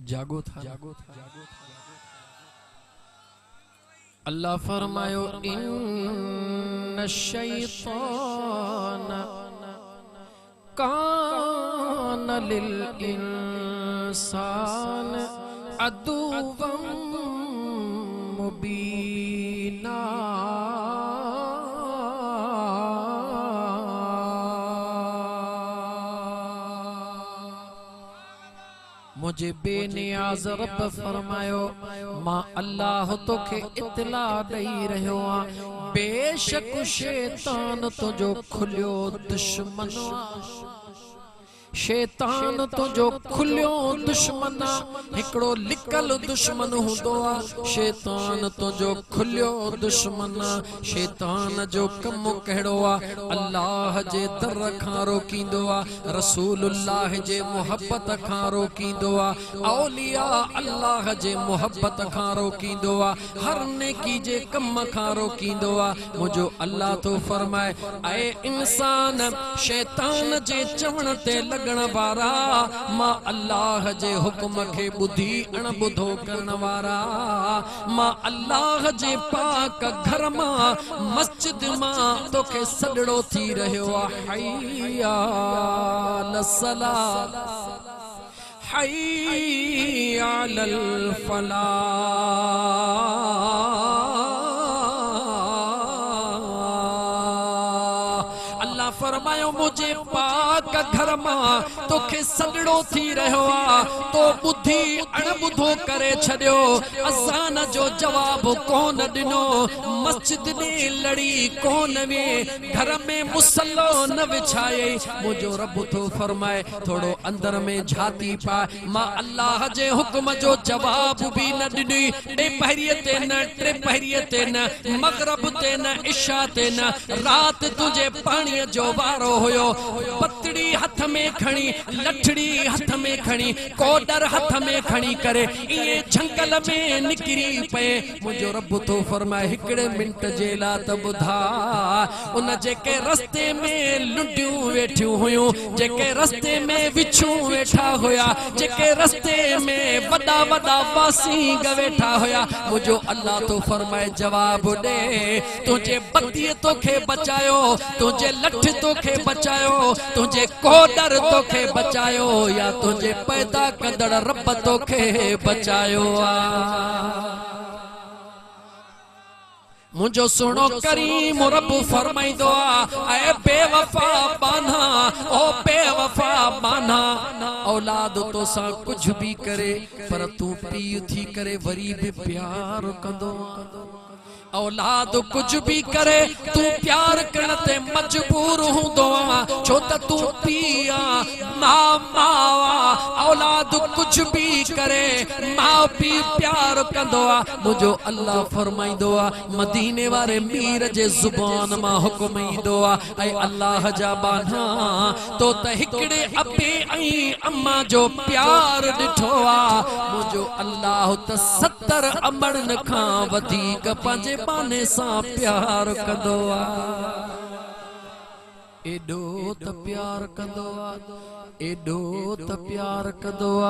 जागो था। अल्लाह फरमायो इन्न शैतान कान लिल इंसान अदुव्वम मुबीना। मुझे बेनियाज रब फरमायो मां अल्लाह तोखे इतला दई रहियो आ बेशक शैतान तुझो खुलियो दुश्मन आ। शैतान तुझो खुलियो दुश्मन आ, हिकड़ो लिकल दुश्मन हुंदो आ। शैतान तुझो खुलियो दुश्मन आ। शैतान जो कम कहिड़ो आ, अल्लाह जे दर खां रोकींदो आ, रसूलुल्लाह जे मोहब्बत खां रोकींदो आ, औलिया अल्लाह जे मोहब्बत खां रोकींदो आ, हर नेकी जे कम खां रोकींदो आ। मुझो अल्लाह तो फरमाए ऐ इंसान शैतान जे चवण ते लगण वारा मां अल्लाह जे हुक्म के बुधी अणबुधो करण वारा मां अल्लाह जे पाक घर मां मस्जिद मां तोखे सडड़ो थी रहियो आ। हय्या अलस्सला हय्या अलल फलाह। फरमायो मुझे पाक घर मां तोखे सडड़ो थी रहियो आ, तो बुद्धि अणबुधो करे छड़ियो, अज़ान जो जवाब कोन दिनो, मस्जिद में लड़ी कोन वे, घर में मुसल्लो न विछाए। मुझो रब तो फरमाए थोड़ो अंदर में झाती पाए, मां अल्लाह जे हुक्म जो जवाब भी न दिनी। टे पहरिए ते न, टे पहरिए ते न, मगरब ते न, इशा ते न, रात तुझे पानी जो वारो हुयो। पतड़ी हथ में खणी, लठड़ी हथ में खणी, कोडर हथ में खणी करे ये जंगल में निकरी पे। मुझो रब तो फरमाए हिकड़े मिनट जे ला त बुधा उन जेके रस्ते में लुंडियूं वेठियूं हुयूं, जेके रस्ते में विछूं वेठा हुया, जेके रस्ते में वडा वडा वासीग वेठा हुया। मुझो अल्लाह तो फरमाए जवाब दे, तुझे बत्तीअ तोखे बचायो, तुझे लठ तोखे बचायो, तुझे कोडर तोखे बचायो, या तुझे पैदा कंदड़ रब तोखे बचायो आ। मुझो सुनो करीम रब फरमाइंदो आ ऐ बेवफा बाना, ओ बेवफा बाना, औलाद तो सा कुछ भी करे पर तू पीउ थी करे वरी भी प्यार कंदो। औलाद कुछ भी करे तू प्यार करते मजबूर हूंदो आ, छो त तू पिया मां मावा। औलाद कुछ भी करे मां पी प्यार कंदो आ। मुझो अल्लाह फरमाइंदो आ मदीने वारे मीर जे जुबान मां हुक्म ईंदो आ ऐ अल्लाह जा बाना तो त हिकड़े अबे ऐं अम्मा जो प्यार ॾिठो आ। मुझो अल्लाह त 70 अमड़न खां वधीक पंहिंजे बाने सां प्यार कंदो आ। एडो त प्यार कंदो आ, एडो त प्यार कंदो आ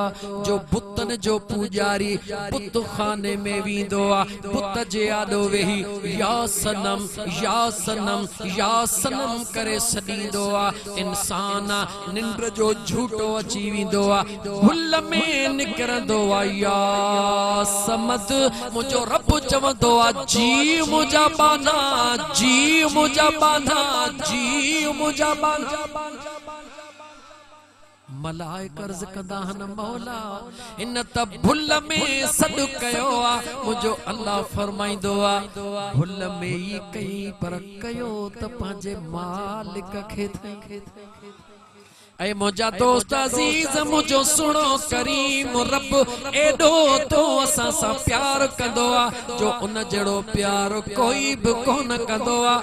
जो बुतन जो पूजारी बुत खाने में वींदो आ, बुत जे आॾो वेही या सनम या सनम या सनम करे सॾींदो आ। इंसान निंड जो झूठो अची वेंदो आ, भुल में निकिरंदो आ या समद। मुंहिंजो रब चवंदो आ जी मुंहिंजा बाना, जी मुंहिंजा बाना, जी मुंहिंजा बाना। मलाइक अर्ज़ कंदा हन मौला इन त भुल में सॾु कयो आ। मुंहिंजो अल्लाह फरमाईंदो आ भुल में ई कई पर कयो त पंहिंजे मालिक खे थई। ऐ मुझा दोस्त अजीज मुझो सुनो करीम रब एडो तो असा सा प्यार कंदो आ जो उन जड़ो प्यार कोई भी कोन कंदो आ।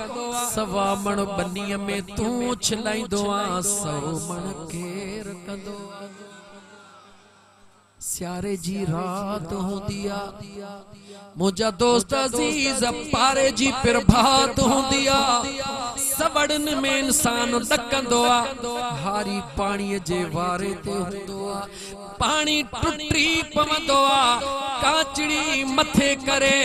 सवा मण बनीअ में तू छिलाईंदो आ, 100 मण केर कंदो आ। सियारे जी रात होंदी आ मुझा दोस्त अजीज, पारे जी प्रभात होंदी आ, सवड़न में इंसान डकंदो आ हारी पानी जे वारे ते हुंदो आ पानी टुटी पवंदो आ काचड़ी मथे करे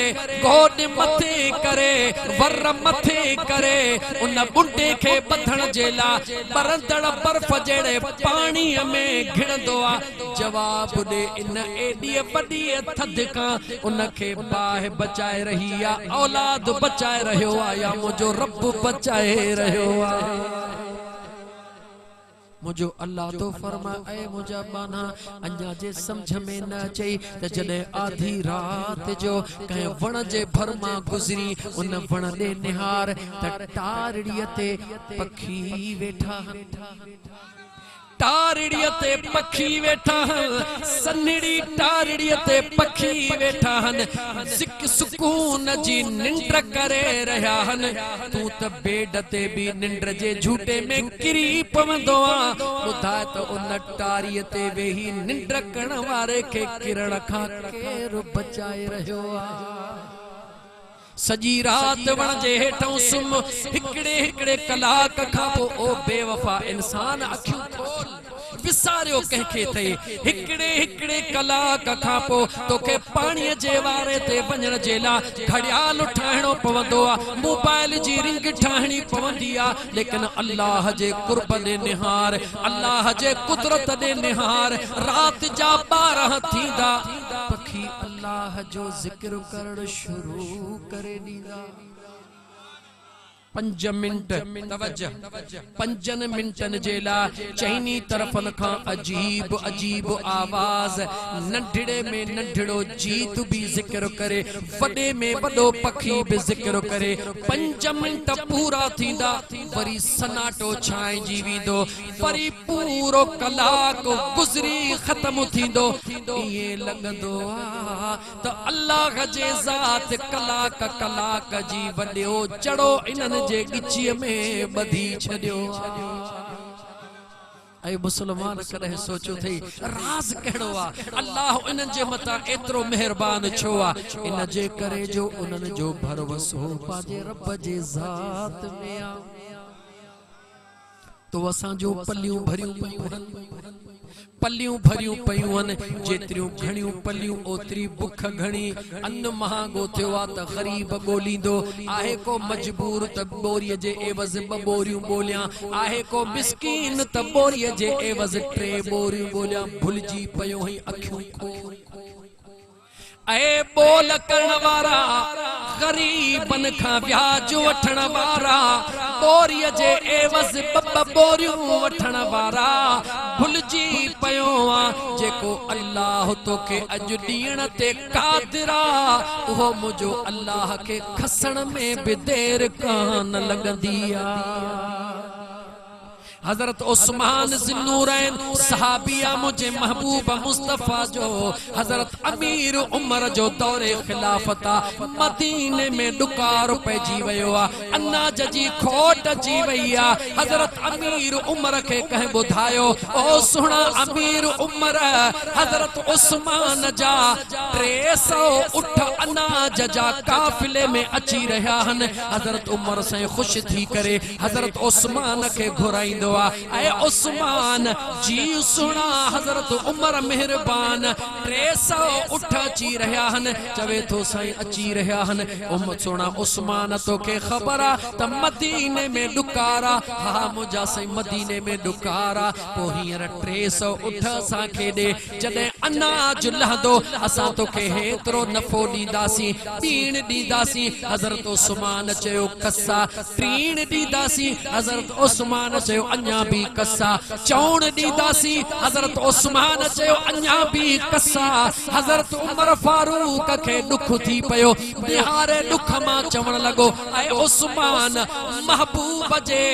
गोड मथे करे वर मथे करे उन बुंडे के बधण जेला परंदड़ बर्फ जेड़े पानी में घिणंदो आ जवाब दे इन एडी वडी थद का उन के बाह बचाए रही आ औलाद बचाए रहियो आ या मुझो रब बचाए रहियो आ मुझो अल्लाह तो फरमा ए मुझा बाना अन्या जे समझ में न अचई त जडे आधी रात जो कहीं वण जे भरमा गुजरी उन वण दे निहार त टारड़ीअ ते पखी वेठा टारड़ीअ ते पखी वेठा सन्हड़ी टारड़ीअ ते पखी वेठा सिक सुकून जी निंड करे रहिया तू त बेड ते भी निंड जे झूटे में किरी पवंदो आ ॿुधाए त उन टारीअ ते वेही निंड करण वारे खे किरण खां केर बचाए रहियो आ सजी रात वण जे हेठों सुम हिकड़े हिकड़े कलाक खां पो ओ बेवफा इंसान अखियूं खोल विसारियो कंहिंखे थे हिकड़े हिकड़े कलाक खां पो तोखे पाणीअ जे वारे ते वञण जे लाइ घड़ियाल ठाहिणो पवंदो आ मोबाइल जी रिंग ठाहिणी पवंदी आ लेकिन अल्लाह जे कुर्ब ॾे निहार अल्लाह जे कुदरत ॾे निहार रात जा 12 थींदा पखी अल्लाह जो जिक्र करण शुरू करे ॾींदा 5 मिनट तवज्जो 5 मिनटन जे लाइ चईनी तरफन खां अजीब अजीब आवाज नंढड़े में नंढड़ो जीत भी जिक्र करे वडे में वडो पखी भी जिक्र करे 5 मिनट पूरा थींदा वरी सनाटो छाइजी वेंदो वरी पूरो कलाक गुजरी खत्म थींदो ये लगंदो आ त अल्लाह जे ज़ात कलाक कलाक जी वडियो चढ़ो इनन जे गिचीअ में बधी छडियो ऐ मुसलमान कदे सोचो थई राज केड़ो आ अल्लाह इनन जे मता एतरो मेहरबान छो आ इन जे करे जो उनन जो भरोसो पाजे रब जे ज़ात में आ तो असा जो पल्लियों भरियूं पयूं जेतिरियूं घणियूं पल्लियूं ओतरी बुख घणी अन्न महांगो थियो आ त गरीब गोलींदो आहे को मजबूर त बोरीअ जे एवज़ 2 बोरियूं बोलियां आहे को मिस्कीन त बोरीअ जे एवज़ 3 बोरियूं बोलियां भुलजी पयो ही अखियूं खोल ऐ बोल करण वारा गरीबन खां ब्याज वठण वारा बोरीअ जे एवज़ 2 बोरियूं वठण वारा भुलजी पयो आ जेको अल्लाह तोखे अॼु ॾियण ते क़ादिर आ उहो मुंहिंजो अल्लाह खे खसण में बि देर कान लॻंदी आ हजरत उस्मान ज़िन्नूरैन सहाबिया मुझे महबूब मुस्तफा जो हजरत अमीर उमर जो दौरे खिलाफता मदीने में डुकार पैजी वयो आ अनाज जी खोट जी वई आ हजरत अमीर उमर के कह बुधायो ओ सुना अमीर उमर हजरत उस्मान जा 300 उठ अनाज जा काफिले में अची रहा हन हजरत उमर से खुश थी करे हजरत उस्मान के घुराइंदो ऐ उस्मान जी सुना हजरत उमर मेहरबान 300 उठ अची रहा हन चवे तो साईं अची रहा हन सोना उस्मान तो के खबर आ त मदीने में डुकारा हा मुझा साईं मदीने में डुकारा पो हींअर 300 उठ असां खे दे जदे अनाज लहंदो असां तो के हेतरो नफो ॾींदासीं पीण ॾींदासीं हजरत उस्मान चयो कसा टीण ॾींदासीं हजरत उस्मान चयो अन्या भी कसा चौण ॾींदासीं हजरत उस्मान चयो अन्या भी कसा हजरत उमर फारूक खे दुख थी पयो निहारे दुख मां चवण लॻो ऐ उस्मान महबूब जे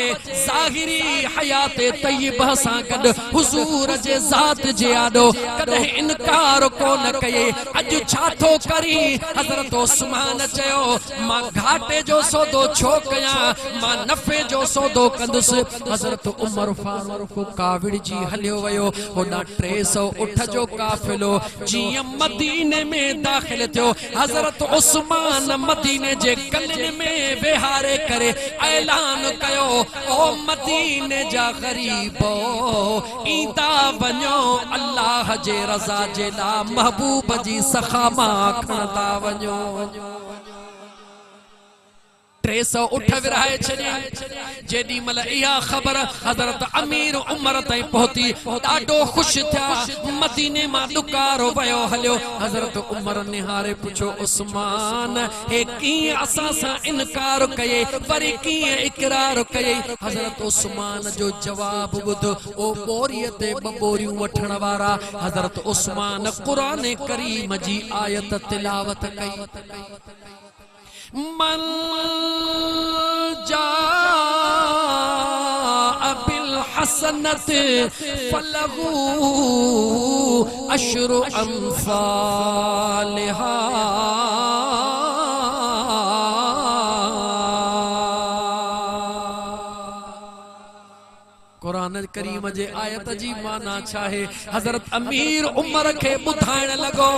ज़ाहिरी हयात तय्यबह सां गॾु हुजूर जे ज़ात जे आॾो कॾहिं इनकार कोन कये अॼु छा थो करी हजरत उस्मान चयो मां घाटे जो सौदो छो कयां मां नफ़े जो सौदो कंदुसि हजरत उमर फारूक काविड़ जी हलियो वयो होडा 300 उठ जो काफिलो जिया मदीने में दाखिल थियो हजरत उस्मान मदीने जे गलिन में विहारे करे ऐलान कयो ओ मदीने जा गरीबो ईंदा वञो अल्लाह जे रज़ा जे ला महबूब जी सखामा खणदा वञो 300 उठ विराए छॾिया जेडी मल इहा ख़बर हज़रत अमीर उमर ताईं पहुती ॾाढो ख़ुशि थिया मदीने मां ॾुकारो वयो हलियो हज़रत उमर निहारे पुछो उस्मान हे कीअं असां सां इनकार कये वरी कीअं इकरार कये हज़रत उस्मान जो जवाब ॿुध ओ बोरीअ ते बोरियूं वठण वारा हज़रत उस्मान क़ुरान करीम जी आयत तिलावत कई मन जाअ बिल हसनत फलहू अशरु अम्सालिहा कुरान करीम जे आयत जी माना छा है हजरत अमीर उमर के बुधाइण लगो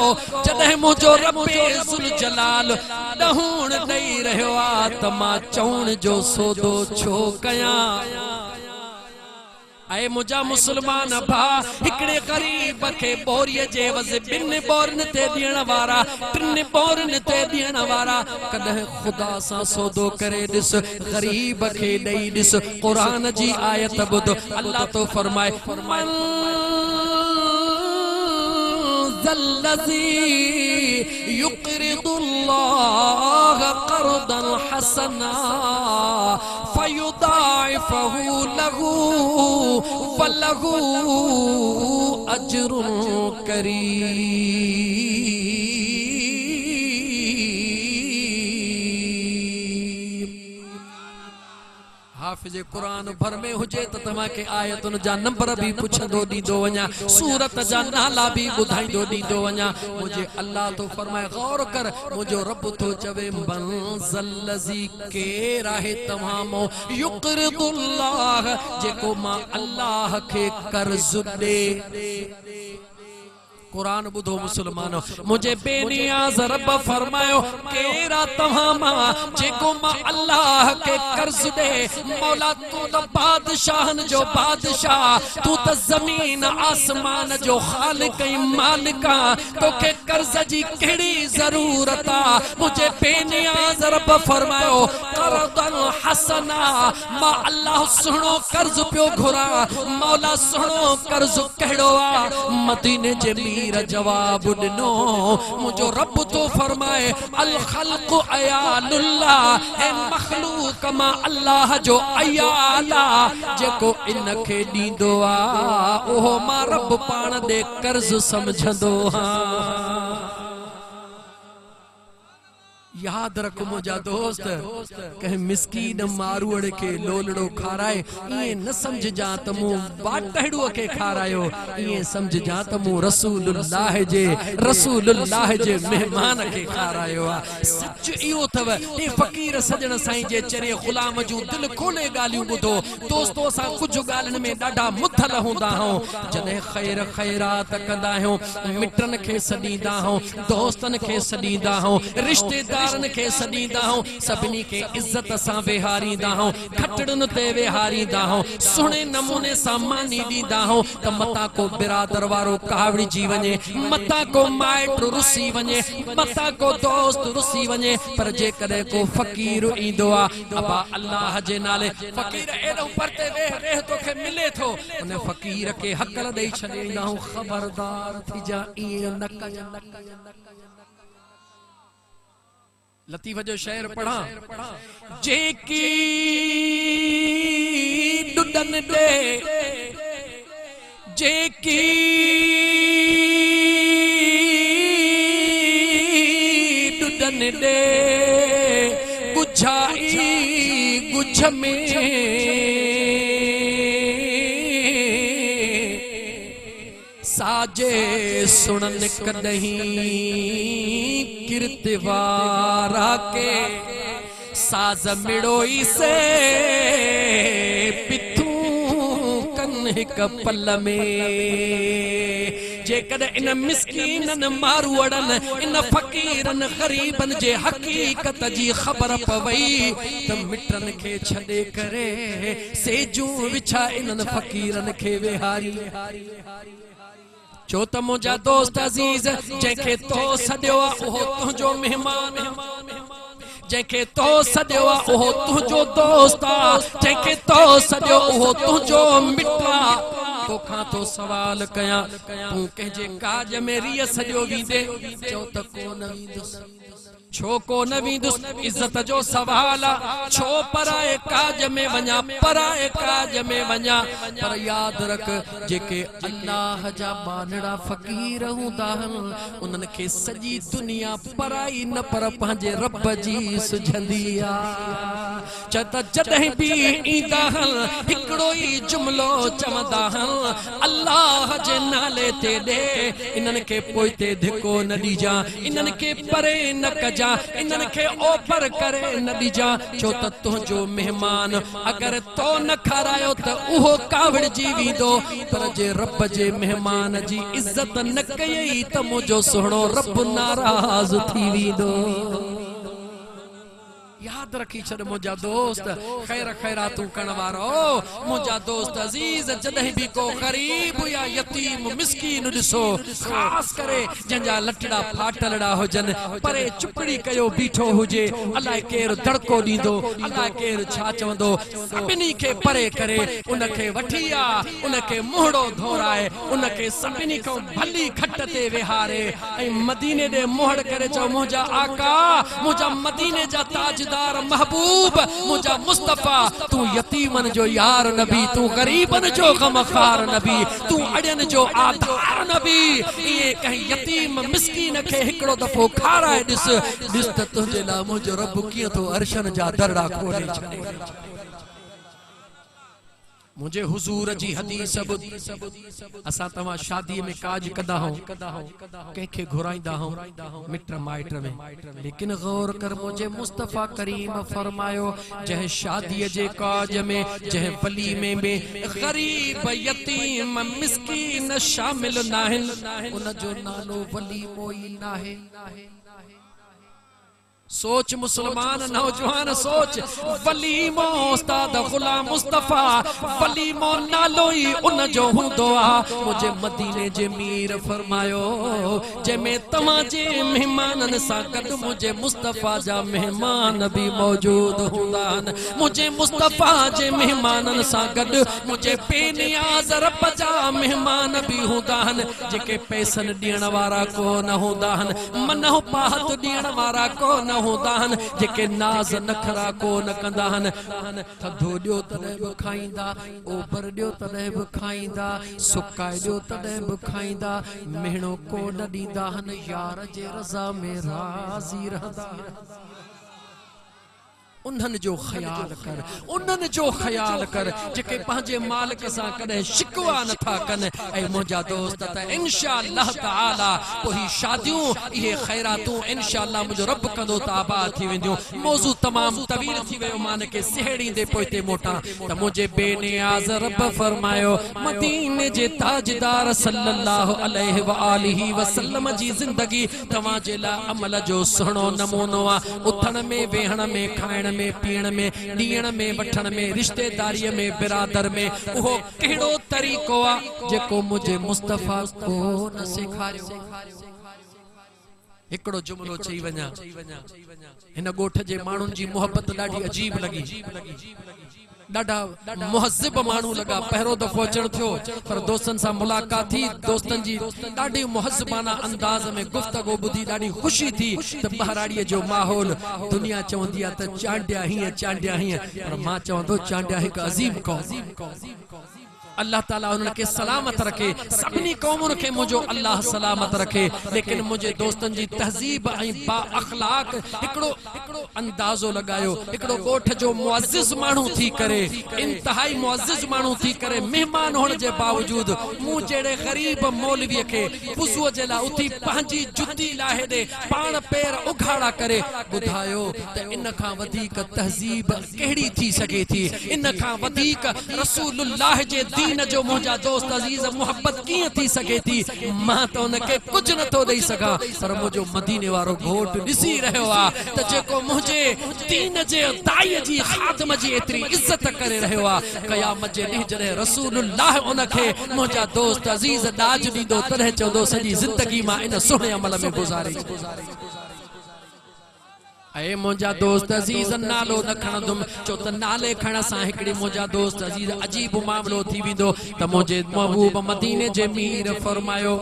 जदे मुजो रब्बे जुल जलाल दहूण दई रहयो आ त मां चौण जो सौदो छो कया आए मुजा मुसलमान भा हिकड़े गरीब के बोरिय जे वज बिन बोरन ते दियण वारा टिन बोरन ते दियण वारा कदे खुदा सा सौदो करे दिस गरीब के दई दिस कुरान जी आयत बुध अल्लाह तो फरमाए ज़ल्लज़ी युक़रिदुल्लाह क़र्दन हसना फयुदाइफहु लहू वलहू अज्रुन करीम हाफिज कुरान भर में हुजे त तमा के आयतुन जा नंबर भी पुछंदो दीदो वञा सूरत जा नाला भी बुधाइंदो दीदो वञा मुझे अल्लाह तो फरमाए गौर कर मुझो रब तो चवे मंज़लज़ी के राहे तमामो युक़रिदुल्लाह जेको मां अल्लाह के कर्ज दे कुरान बुधो मुसलमानो मुझे बेनियाज रब फरमायो केरा तमामा जेको मां अल्लाह के कर्ज दे मौला तू तो बादशाहन जो बादशाह तू तो जमीन आसमान जो खालिक ऐं मालिका तोखे कर्ज जी केड़ी जरूरत आ मुझे बेनियाज रब फरमायो क़र्दन हसना मां अल्लाह सुनो कर्ज पियो घुरा मौला सुनो कर्ज केड़ो आ मदीने जे जवाब दिनो मुझो रब तो फरमाए अल खल्क़ अयालुल्लाह है मखलूक मां अल्लाह जो अयाला जेको इनखे दींदो आ ओहो मां रब पाण दे कर्ज समझंदो हां याद रख मुझा दोस्त कह मिस्कीन मारुड़ के लोलड़ो खाराए ये न समझ जा त मु बाटड़ो के खारायो ये समझ जा त मु रसूलुल्लाह जे मेहमान के खारायो आ सच इयो थव ए फकीर सजण साईं जे चरे गुलाम जो दिल खोले गालियों बुधो दोस्तों सा कुछ गालन में डाढा मुथल होंदा हो जदे खैर खैरात कंदा हो मिटन के सदीदा हो दोस्तन के सदीदा हो रिश्तेदार के सदीदा हो सबनी के इज्जत सा वेहारीदा हो खटड़न ते वेहारीदा हो सुने नमूने सा मानी दीदा हो त मता को बिरादर वारो कावड़ी जी वने मता को माइट रुसी वने मता को दोस्त रुसी वने पर जे करे को फकीर इंदो आ अबा अल्लाह जे नाले फकीर एडो परते वे तो के मिले थो उन फकीर के हकल देई छडेंदा हो खबरदार थी जा ई न कज लतीफ जो शेर पढ़ा जेकी डुडन दे जेकी डुडन दे गुझाई गुझ में साजे सुनन कदहीं किरतवारा के साज मिड़ोई से पिथू हिक पल में जेकॾहिं इन मिस्कीनन मारूअड़न इन फ़कीरन ग़रीबन जे हक़ीक़त जी ख़बर पवई त मिटन खे छॾे करे सेजूं विछा इन्हनि फ़कीरन खे विहारी चो त मुंहिंजा दोस्त अज़ीज़ जंहिंखे तो सॾियो आहे उहो तुंहिंजो महिमान जंहिंखे तो सॾियो आहे उहो तुंहिंजो दोस्त आहे जंहिंखे तो सॾियो उहो तुंहिंजो मिट आहे तोखां तो सवाल कयां तूं कंहिंजे काज में रीह सॼो वींदे चओ त कोन वींदुसि छो को न वींदुसि इज़त जो सवाल आहे छो पराए काज में वञा पराए काज में वञा पर यादि रख जेके अल्लाह जा मानड़ा फ़कीर हूंदा आहिनि उन्हनि खे सॼी दुनिया पराई न पर पंहिंजे रब जी सुझंदी आहे त जॾहिं बि ईंदा आहिनि हिकिड़ो ई जुमिलो चवंदा आहिनि अल्लाह जे नाले ते ॾे इन्हनि खे पोइते धिको न ॾिजां इन्हनि खे परे न कजां इन्हनि खे ओपर करे न ॾिजां छो त तुंहिंजो महिमान अगरि तो न खारायो त उहो कावड़जी वेंदो पर जे रब जे महिमान जी इज़त न कयई त मुंहिंजो सुहिणो रब नाराज़ थी वेंदो याद रखी छड़ मुंहिंजा दोस्त खैर खैरातूं करण वारो मुंहिंजा दोस्त अज़ीज़ जॾहिं बि को ग़रीब या यतीम मिस्कीन ॾिसो ख़ासि करे जंहिंजा लटड़ा फाटलड़ा हुजनि परे चुपड़ी कयो बीठो हुजे अलाए केरु दड़को ॾींदो अलाए केरु छा चवंदो सभिनी खे परे करे उनखे वठी आ उनखे मुहड़ो धोराए उनखे सभिनी खां भली खट ते विहारे ऐं मदीने ॾे मुहड़ करे चओ मुंहिंजा आका मुंहिंजा मदीने जा ताजदार महबूब मुझा मुस्तफा तू यतीमन जो यार नबी तू गरीबन जो गमखार नबी तू अड़न जो आधार नबी ये कहीं यतीम मिस्कीन खे हिकड़ो दफो खाराए दिस त तुझे ला मुझो रब कीअं तो अर्शन जा दरड़ा खोले छॾे मुझे हुजूर जी हदीस असा तवा शादी में काज कदा हो कंखे घुराइंदा हो मित्र माइट में लेकिन गौर कर मुझे मुस्तफा करीम फरमायो जह शादी जे काज में जह वलीमे में गरीब यतीम मिस्कीन शामिल नाहिन उन जो नालो वलीमो ई नाहे सोच मुसलमान नौजवान सोच वलीमो उस्ताद गुलाम मुस्तफा वलीमो नालो ही उन जो हुंदो आ मुझे मदीने जे मीर फरमायो जे में तमा जे मेहमानन सा गड मुझे मुस्तफा जा मेहमान भी मौजूद हुंदान मुझे मुस्तफा जे मेहमानन सा गड मुझे बेनियाज रब जा मेहमान भी हुंदान जेके पैसन ॾियण वारा को न हुंदान मनह पाहत ॾियण वारा को न होदान जेके नाज नखरा को न कंदान थधो ॾियो तॾहिं बि खाईंदा ओभर ॾियो तॾहिं बि खाईंदा सुकाए ॾियो तॾहिं बि खाईंदा मेहणो को न ॾींदा आहिनि यार जे रज़ा में राज़ी रहंदा उन्हनि जो ख्याल कर जेके पंहिंजे मालिक सां कॾहिं शिकवा नथा कनि ऐं मुंहिंजा दोस्त त इंशाअल्लाह ताला पोइ शादियूं इहे ख़ैरातूं इंशाअल्लाह मुंहिंजो रब कंदो त आबाद थी वेंदियूं मौज़ू तमामु तवील थी वियो मान खे सेहड़ींदे पोइते मोटां त मुंहिंजे बेनियाज़ रब फरमायो मदीने जे ताजदार सल्लल्लाहु अलैहि व आलिहि वसल्लम जी ज़िंदगी तव्हां जे लाइ अमल जो सुहिणो नमूनो आहे उथण में वेहण में खाइण में पीण में ॾियण में वठण में रिश्तेदारीअ में बिरादर में उहो कहिड़ो तरीक़ो आहे जेको मुझे मुस्तफा को न सेखारियो हिकड़ो जुमलो चई वञा हिन ॻोठ जे माण्हुनि जी मोहब्बत ॾाढी अजीब लगी ॾाढा मुहज़िब माण्हू लॻा पहिरों दफ़ो अचण थियो पर दोस्तनि सां मुलाक़ात थी दोस्तनि जी ॾाढी मुहज़िबाना अंदाज़ में गुफ़्तगू ॿुधी ॾाढी ख़ुशी थी त ॿाहिराड़ीअ जो माहौल दुनिया चवंदी आहे त चांडिया हीअं पर मां चवंदो चांडिया हिकु अज़ीम क़ौम अल्लाह ताला उन्हनि खे सलामत रखे सभिनी क़ौमुनि खे मुंहिंजो अल्लाह सलामत रखे लेकिन मुंहिंजे दोस्तनि जी तहज़ीब ऐं बा अख़लाक हिकिड़ो अंदाज़ो लगायो हिकिड़ो ॻोठ जो मुअज़्ज़िज़ माण्हू थी करे इंतहाई मुअज़्ज़िज़ माण्हू थी करे मेहमान हुअण जे बावजूदि मूं जहिड़े ग़रीब मौलवीअ खे वुज़ूअ जे लाइ उथी पंहिंजी जुती लाहे ॾे पाण पेर उघाड़ा करे ॿुधायो त इन खां वधीक तहज़ीब कहिड़ी थी सघे थी इन खां वधीक रसूलुल्लाह जे दीन दीन जो मुंहिंजा दोस्त अजीज मोहब्बत कीअं थी सके थी मां त उनखे कुझु नथो ॾेई सघां पर मुंहिंजो मदीने वारो घोट ॾिसी रहियो आहे त जेको मुंहिंजे दीन जे दाईअ जी ख़ातम जी एतिरी इज़त करे रहियो आहे क़यामत जे ॾींहुं जॾहिं रसूलुल्लाह उनखे मुंहिंजा दोस्त अजीज ॾाज ॾींदो तॾहिं चवंदो सॼी ज़िंदगी मां इन सुहिणे अमल में गुज़ारे ऐ मुंहिंजा दोस्त अजीज नालो न खणंदुमि छो त नाले खण सां हिकिड़ी मुंहिंजा दोस्त अजीज अजीब मामिलो थी वेंदो त मुंहिंजे महबूब मदीने जे मीर फरमायो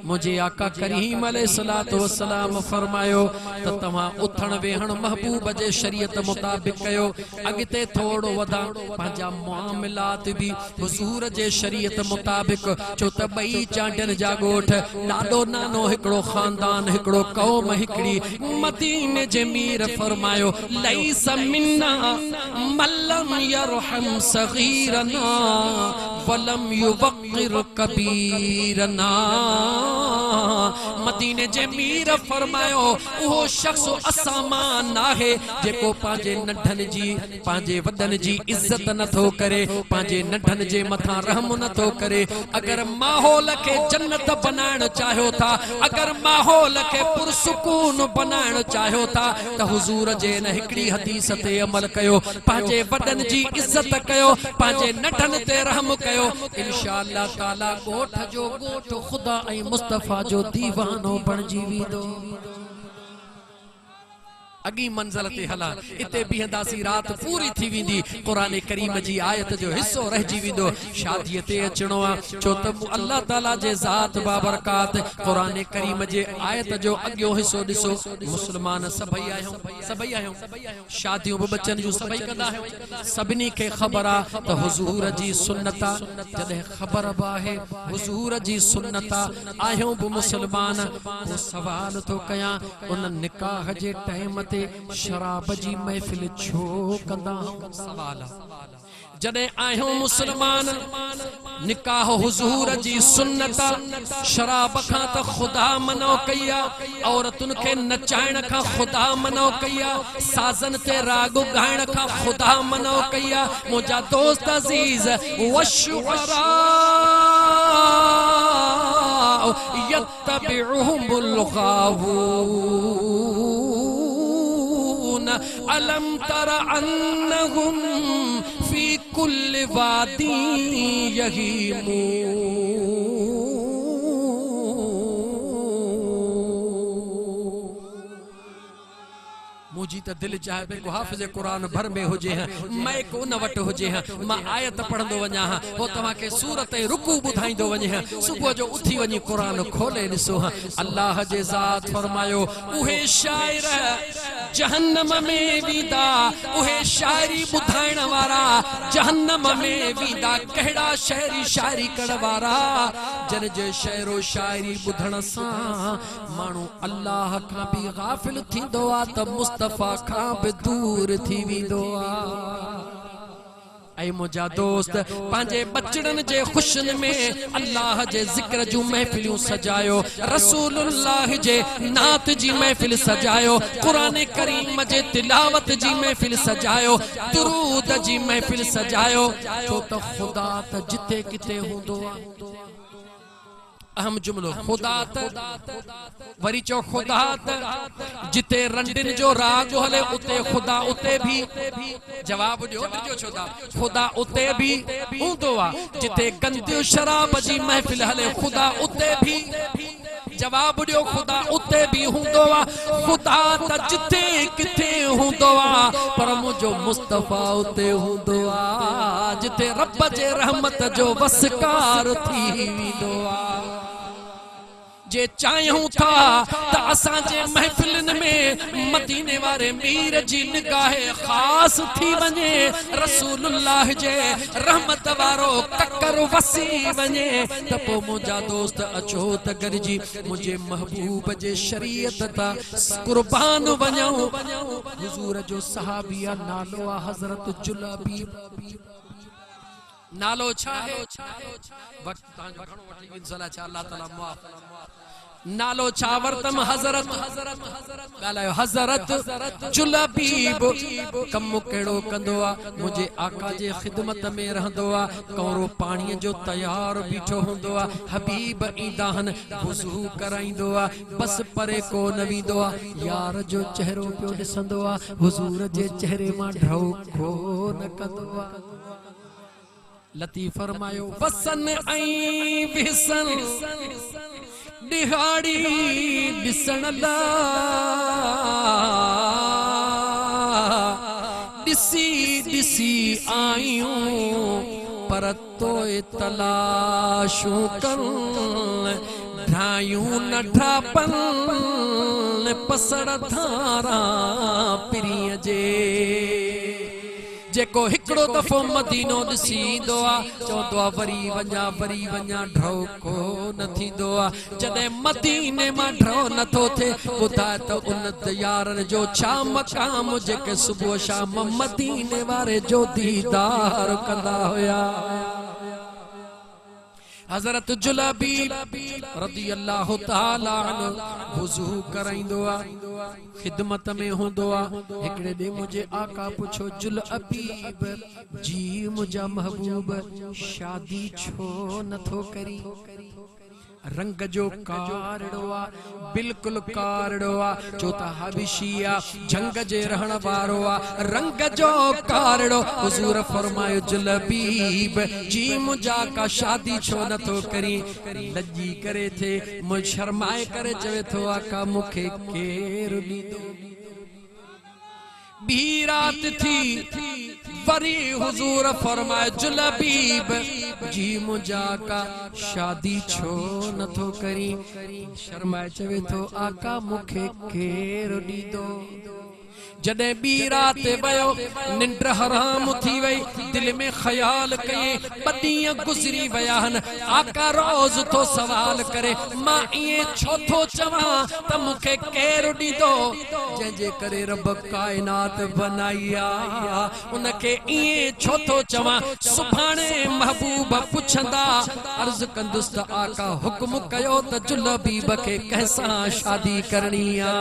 मुंहिंजे आका करीम अलैहिस्सलातु वस्सलाम फरमायो त तव्हां उथण वेहण महबूब जे शरीयत मुताबिक़ कयो अॻिते थोरो वधा पंहिंजा मामलात बि हुज़ूर जे शरीयत मुताबिक़ छो त ॿई चांडनि जा ॻोठ ॾाढो नानो हिकिड़ो ख़ानदान हिकिड़ो क़ौम हिकिड़ी मदीने जे मीर फरमायो लैस मिन्ना मल्लम यरहम सगीरना वलम युवक्किर कबीरना मदीने जे मीर फरमायो उहो शख्स असां मां नाहे जेको पंहिंजे नंढनि जी पंहिंजे वॾनि जी इज़त नथो करे पंहिंजे नंढनि जे मथां रहम नथो करे अगर माहौल खे जन्नत बनाइण चाहियो था अगर माहौल खे पुरसुकून बनाइण चाहियो था त हुजूर जे इन हिकड़ी हदीस ते अमल कयो पंहिंजे वॾनि जी इज़त कयो पंहिंजे नंढनि ते रहम कयो इंशाअल्लाह ताला ॻोठ जो ॻोठ ख़ुदा ऐं मुस्तफ़ा जो दीवानो बणजी वेंदो अगी मंज़िल ते हला इते बीहंदासी रात पूरी थी वेंदी क़ुरान करीम जी आयत जो हिस्सो रहिजी वेंदो शादीअ ते अचणो आहे छो त अल्लाह ताला जे ज़ात बाबरकात क़ुरान करीम जे आयत जो अॻियो हिस्सो ॾिसो मुस्लमान सभई आहियूं शादियूं बि बचनि जूं सभई कंदा आहियूं सभिनी खे ख़बर आहे त हुज़ूर जी सुन्नत जॾहिं ख़बर बि आहे हुज़ूर जी सुन्नत आहियूं बि मुस्लमान पोइ सवाल थो कयां उन निकाह जे टाइम ते शराब जी महफिल छो कंदा सवाल जॾहिं आहियूं मुस्लमान निकाह हुजूर जी सुन्नत शराब खां त ख़ुदा मनो कई आहे औरतुनि खे नचाइण खां ख़ुदा मनो कई आहे साज़न ते राग ॻाइण खां ख़ुदा मनो कई आहे मुंहिंजा दोस्त अज़ीज़ वशुअरा यत्तबिउहुमुल गावून अलम तर अन्नहुम फी कुल्लि वादी यहीमून मुझी त दिल चाहे बे को हाफिज़ कुरान भर में हुजे हैं मैं को न वट हुजे हैं मां आयत पढ़ंदो वञा हां हो तव्हां खे सूरत ऐं रुकू ॿुधाईंदो वञे हां सुबुह जो उथी वञी कुरान खोले ॾिसो हां अल्लाह जे ज़ात फरमायो उहे शाइर जहन्नम में वेंदा उहे शाइरी ॿुधाइण वारा जहन्नम में वेंदा कहिड़ा शाइरी शाइरी करण वारा जन जे शाइरो शाइरी ॿुधण सां माण्हू अल्लाह खां बि गाफ़िल थींदो आहे त मुस्तफ़ा खां बि दूर थी वेंदो आहे ऐ मुंहिंजा दोस्त पंहिंजे बचड़नि जे खुशियुनि में अल्लाह जे ज़िक्र जूं महफ़िलूं सजायो रसूलुल्लाह जे नात जी महफ़िल सजायो क़ुरान करीम जे तिलावत जी महफ़िल सजायो दुरूद जी महफ़िल सजायो छो त ख़ुदा त जिते किथे हूंदो आहे अहम जुमलो खुदा वरी चो खुदा जिते रंडिन जो राग हले उते खुदा उते भी जवाब दियो जो छोदा खुदा उते भी हूंदो आहे जिते गंदियो शराब जी महफिल हले खुदा उते भी जवाब दियो खुदा उते भी हूंदो आहे खुदा त जिते किथे हूंदो आहे पर मुंहिंजो मुस्तफ़ा उते हूंदो आहे जिते रब जे रहमत जो वसकार थी वेंदो आहे जे चाहियूं था त असां जे महफिलनि में मदीने वारे मीर जी निगाह ख़ास थी वञे रसूलुल्लाह जे रहमत वारो ककर वसी वञे त पोइ मुंहिंजा दोस्त अचो त गॾिजी मुंहिंजे महबूब जे शरीयत ता कुर्बान वञूं हुज़ूर जो सहाबिया नालो आहे हज़रत जुलाबी नालो छा है वक्त तांजो घणो वठी इंशाअल्लाह अल्लाह ताला माफ़ नालो चावरतम हजरत गालायो हजरत जुलबीब कम केड़ो कंदो आ मुझे आका जे खिदमत में रहंदो आ कौरो पानी जो तैयार बीठो हुंदो आ हबीब ईंदाहन वुज़ू कराइंदो आ बस परे को न वींदो आ यार जो चेहरो पियो ॾिसंदो आ हुजूर जे चेहरे मां ढौ को न कंदो आ लतीफ़ फरमायो वसन ऐं विहसन दिहाड़ी दिसण ला दिसी दिसी आयूं पर तोए तलाशूं कर ढायूं न ढापन पसड़ धारा पिरीअ जे जेको हिकड़ो दफ़ो मदीनो ॾिसींदो आ चवंदो आ वरी वञा ढौ को न थींदो आ जॾहिं मदीने मां ढौ नथो थिए ॿुधाए त उन यारनि जो छा मक़ाम जेके सुबुह शाम मदीने वारे जो दीदार कंदा हुया हजरत जुलबीब रज़ी अल्लाह ताला अन्हु वुज़ू कराइंदो आ खिदमत में हुंदो आ हिकड़े ॾे मुझे आका पुछो जुलबीब जी मुझा महबूब शादी छो नथो करी रंग जो कारड़ो आ बिल्कुल कारड़ो आ चोता हबशी आ जंग जे रहण वारो आ रंग जो कारड़ो हुजूर फरमायो जुलबीब जी मुझा का शादी छो नथो करी लज्जी करे थे मुझ शर्माए करे चवे थो आका मुखे केर ॾींदो बी रात थी वरी हुजूर फरमाए जुलबीब जी मुझा का शादी छो नथो करी शर्माए चवे थो आका मुखे केर ॾींदो जॾहिं बी रात वयो निंड हराम थी वई दिल में ख्याल कये ॿ ॾींहं गुज़री विया आहिनि आका रोज़ तो सवाल करे मां इएं छो थो चवां त मूंखे केरु ॾींदो जंहिंजे करे रब काइनात बनाई आ उनखे इएं छो थो चवां सुभाणे महबूब पुछंदा अर्ज़ कंदुसि त आका हुक्म कयो त जुलबीब खे कंहिंसां शादी करणी आ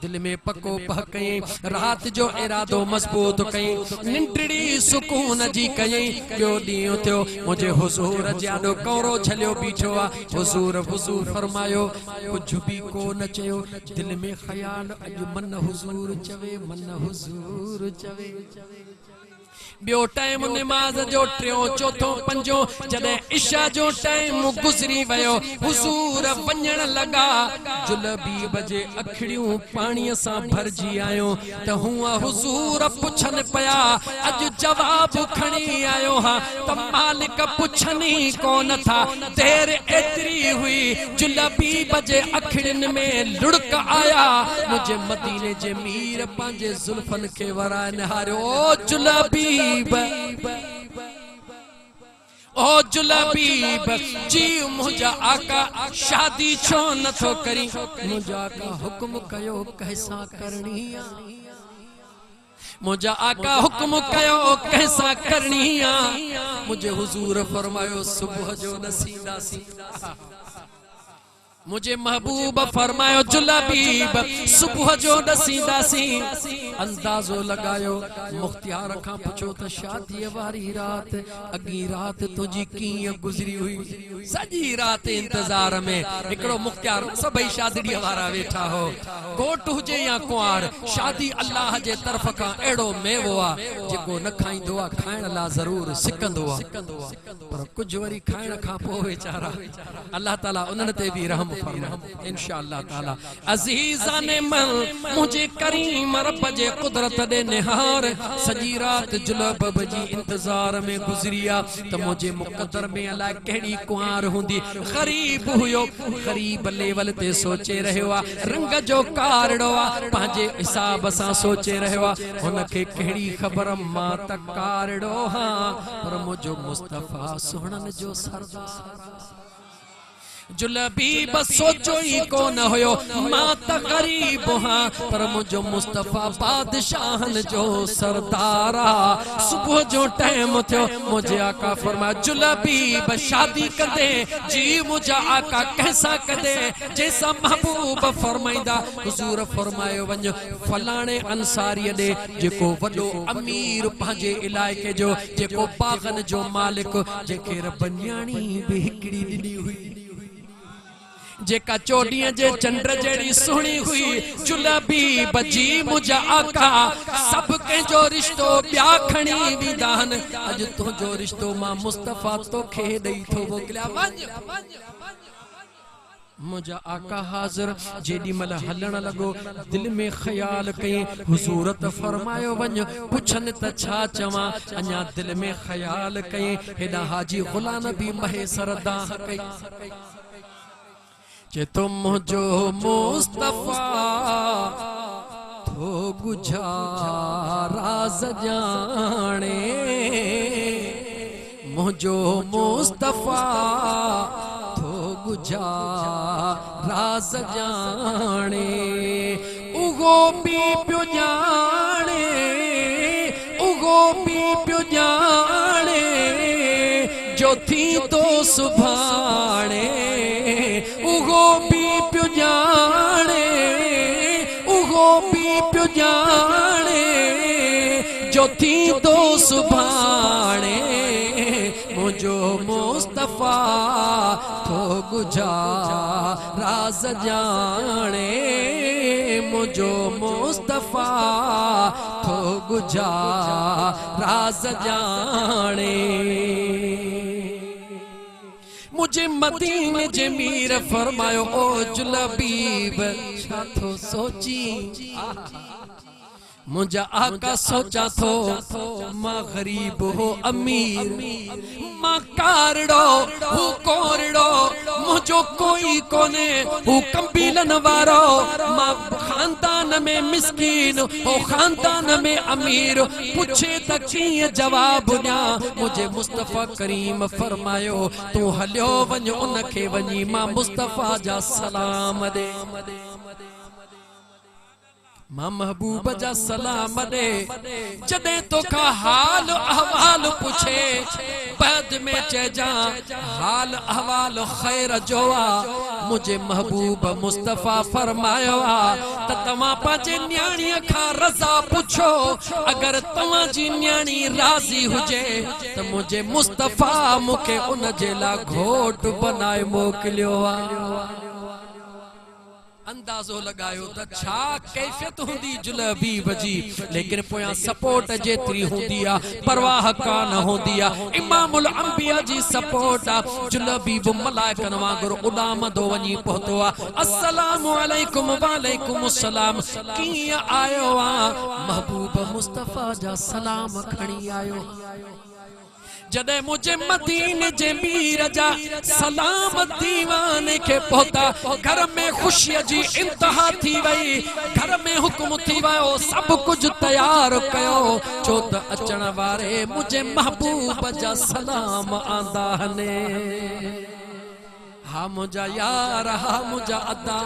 दिल में पको पह कयई रात जो इरादो मजबूत कयई निंडड़ी सुकून जी कयई ॿियो ॾींहुं थियो मुझे हुजूर जाॾो कौरो झलियो बीठो आ हुजूर वुज़ू फरमायो कुझ बि को न चयो दिल में ख्याल अॼु मन हुजूर चवे ॿियो टाइम निमाज़ जो टियों चौथों पंजो जॾहिं इशा जो टाइम गुज़री वियो हुजूर वञण लॻा जुलबीब जे अखिड़ियूं पाणीअ सां भरिजी आयो त हूअ हुजूर पुछनि पिया अॼु जवाब खणी आयो हा त मालिक पुछनि कोन था देर एतिरी हुई जुलबीब जे अखिड़ियुनि में लुड़क आया मुंहिंजे मदीने जे मीर पंहिंजे ज़ुल्फनि खे वराए निहारियो ओ जुलबीब ओ जुलबीब जी मुझा आका शादी छो नथो करी मुझा आका हुक्म कयो कैसा करनी आ मुझा आका हुक्म कयो कैसा करनी आ मुझे हुजूर फरमायो सुबह जो नसीदासी मुझे महबूब फरमायो जुलबीब सुबह जो नसीदासी अंदाजो लगायो मुख्तियार खां पुछो त शादी वारी रात अगी रात तुझी कीअं गुज़री हुई सॼी रात इंतजार में हिकिड़ो मुख्तियार सभई शादी वारा वेठा हो घोट हुजे या कुंवार शादी अल्लाह जे तरफ़ खां अहिड़ो मेवो आहे जेको न खाईंदो आहे खाइण लाइ ज़रूर सिकंदो आहे पर कुझु वरी खाइण खां पोइ वीचारा अल्लाह ताला उन्हनि ते बि रहम फरमाए इंशाअल्लाह ताला अज़ीज़ाने मन मुझे करीम रब जे कुदरत दे निहार सजी रात जुलबीब जी इंतजार में गुज़रिया त मुझे मुक़द्दर में अलाए कहिड़ी कुंवार हुंदी गरीब हुयो गरीब लेवल ते सोचे रहियो आ रंग जो कारड़ो आ पंहिंजे हिसाब सां सोचे रहियो आ हुनखे कहिड़ी ख़बर मां त कारड़ो हां पर मुंहिंजो मुस्तफ़ा सुहिणनि जो सरदार जुलबी बस सोचो ही कोन होयो मां त गरीब हां पर मुझो मुस्तफा बादशाहन जो सरदारा सुबह जो टाइम थियो मुझे आका फरमा जुलबी बस शादी कदे जी मुझा आका कैसा कदे जैसा महबूब फरमाइंदा हुजूर फरमायो वञ फलाणे अंसारी दे जेको वडो अमीर पंहिंजे इलाइके जो जेको बागन जो मालिक जेके रब न्याणी भी हिकड़ी ॾिनी हुई जेका चोॾीअ जे चंड जहिड़ी सुहिणी हुई जुलबी बजी मुझा आका सब कंहिंजो रिश्तो ॿिया खणी वेंदा आहिनि अॼु तुंहिंजो रिश्तो मां मुस्तफा तोखे ॾेई थो मोकिलिया वञ मुझा आका हाज़िर जेडी मल हलण लगो दिल में ख्याल कई हुजूर त फरमायो वञ पुछन त छा चवा अञा दिल में ख्याल कई हेडा हाजी गुलाम भी महे सरदाह कई जे तुम जो मुस्तफा थो गुजारा जाने मुझो मुस्तफा थो गुजारा जाने उगो भी पियो जाने उगो भी पियो जाने जो थी तो सुभाणे उगो भी पियो जाने उगो भी पियो जाने जो थी तो सुभाणे मुझो मुस्तफा थो गुजारा जाने मुझो मुस्तफा थो गुजारा जाने मुझे मदीने जे मीर फरमायो ओ जुलबीब छा थो सोची मुझा आका सोचा थो मां गरीब हो अमीर मां कारड़ो हु कोरड़ो मुझो कोई कोने हु कंबीलन वारो मां खानदान में मिस्कीन हो खानदान में अमीर पूछे त कीअं जवाब ॾियां मुझे मुस्तफा करीम फरमायो तू हलियो वञ उनखे वञी मां मुस्तफा जा सलाम दे मां महबूब जा सलाम दे जदे तो का हाल अहवाल पूछे बाद में चेजा हाल अहवाल खैर जोआ मुझे महबूब मुस्तफा फरमायो त तमा पाजे न्याणी खा रजा पूछो अगर तमा जी न्याणी राजी हुजे त मुझे मुस्तफा मुके उन जे ला घोट बनाए मोकलियो अंदाजो लगायो त छा कैफियत हुंदी जुलबी बजी लेकिन पोया सपोर्ट जेतरी हुंदी आ परवाह कान हुंदी आ इमामुल अंबिया जी सपोर्ट आ जुलबी मलाइकन वांगुर उडाम दो वनी पहुतो आ अस्सलामु अलैकुम वालेकुम अस्सलाम कीअं आयो आ महबूब मुस्तफा जा सलाम खणी आयो जदे मुझे मदीने जे मीर जा सलाम दीवाने के पहुता घर में खुशी जी इंतहा थी वई घर में हुक्म थी वयो सब कुछ तैयार कयो छो त अचण वारे मुझे महबूब जा सलाम आंदा ने हा मुझा यार हा मुझा अदा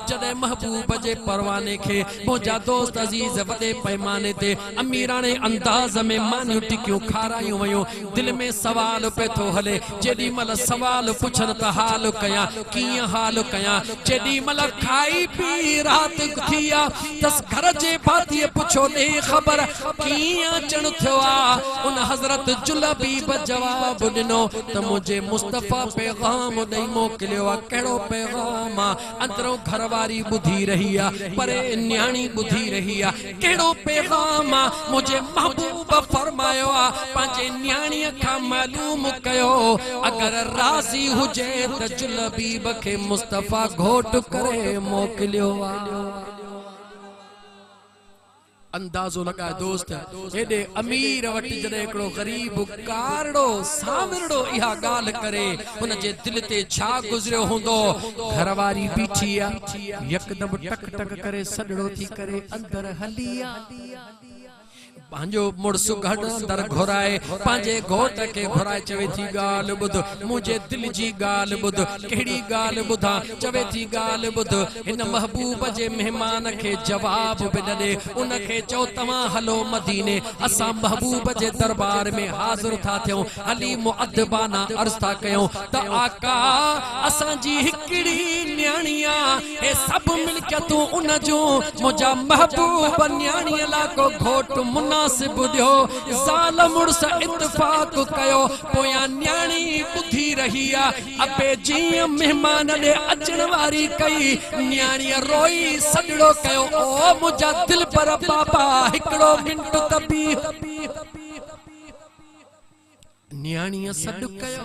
जदे महबूब जे परवाने के मुझा दोस्त अजीज वडे पैमाने ते अमीराने अंदाज में मानियो टिकियो खारायो वयो दिल में सवाल पे थो हले जेडी मल सवाल पुछन त हाल कया किया हाल कया जेडी मल खाई पी रात थिया तस घर जे बाती पुछो ने खबर किया चण थियो आ उन हजरत जुलबी जवाब दिनो त मुझे मुस्तफा पैगाम दई मोकलियो केड़ो पैगाम अंदरों घरवारी बुधी रही आ परे न्याणी बुधी रही आ केड़ो पैगाम मुझे महबूब फरमायो आ पांजे न्याणी का मालूम कयो अगर राजी हुजे त जुलबी के मुस्तफा घोट करे मोकलियो आ अंदाजो लगा दोस्त एडे अमीर वट जदे एकड़ो गरीब कारड़ो सावरड़ो इहा गाल करे उन जे दिल ते छा गुजरियो हुंदो घरवारी बीठी आ यकदम टक टक करे सडड़ो थी करे अंदर हलिया पांजो मुड़स घर दर घुराए पांजे घोट के घुराए चवे थी गाल बुध मुझे दिल जी गाल बुध केड़ी गाल बुधा चवे थी गाल बुध इन महबूब जे मेहमान के जवाब बि न दे उनके चो तमा हलो मदीने असा महबूब जे दरबार में हाजिर था थियो अली मुअद्दबाना अर्ज था कयो त आका असा जी हिकड़ी न्याणिया ए सब मिलकतू उन जो मुजा महबूब न्याणिया ला को घोट मुनासिब दियो ज़ाल मुड़स इत्तफाक कयो पोया न्याणी बुधी रही आ अबे जी मेहमान ने अचण वारी कई न्याणी रोई सजड़ो कयो ओ मुजा दिल पर बाबा हिकड़ो मिंट तबी न्याणी सॾु कयो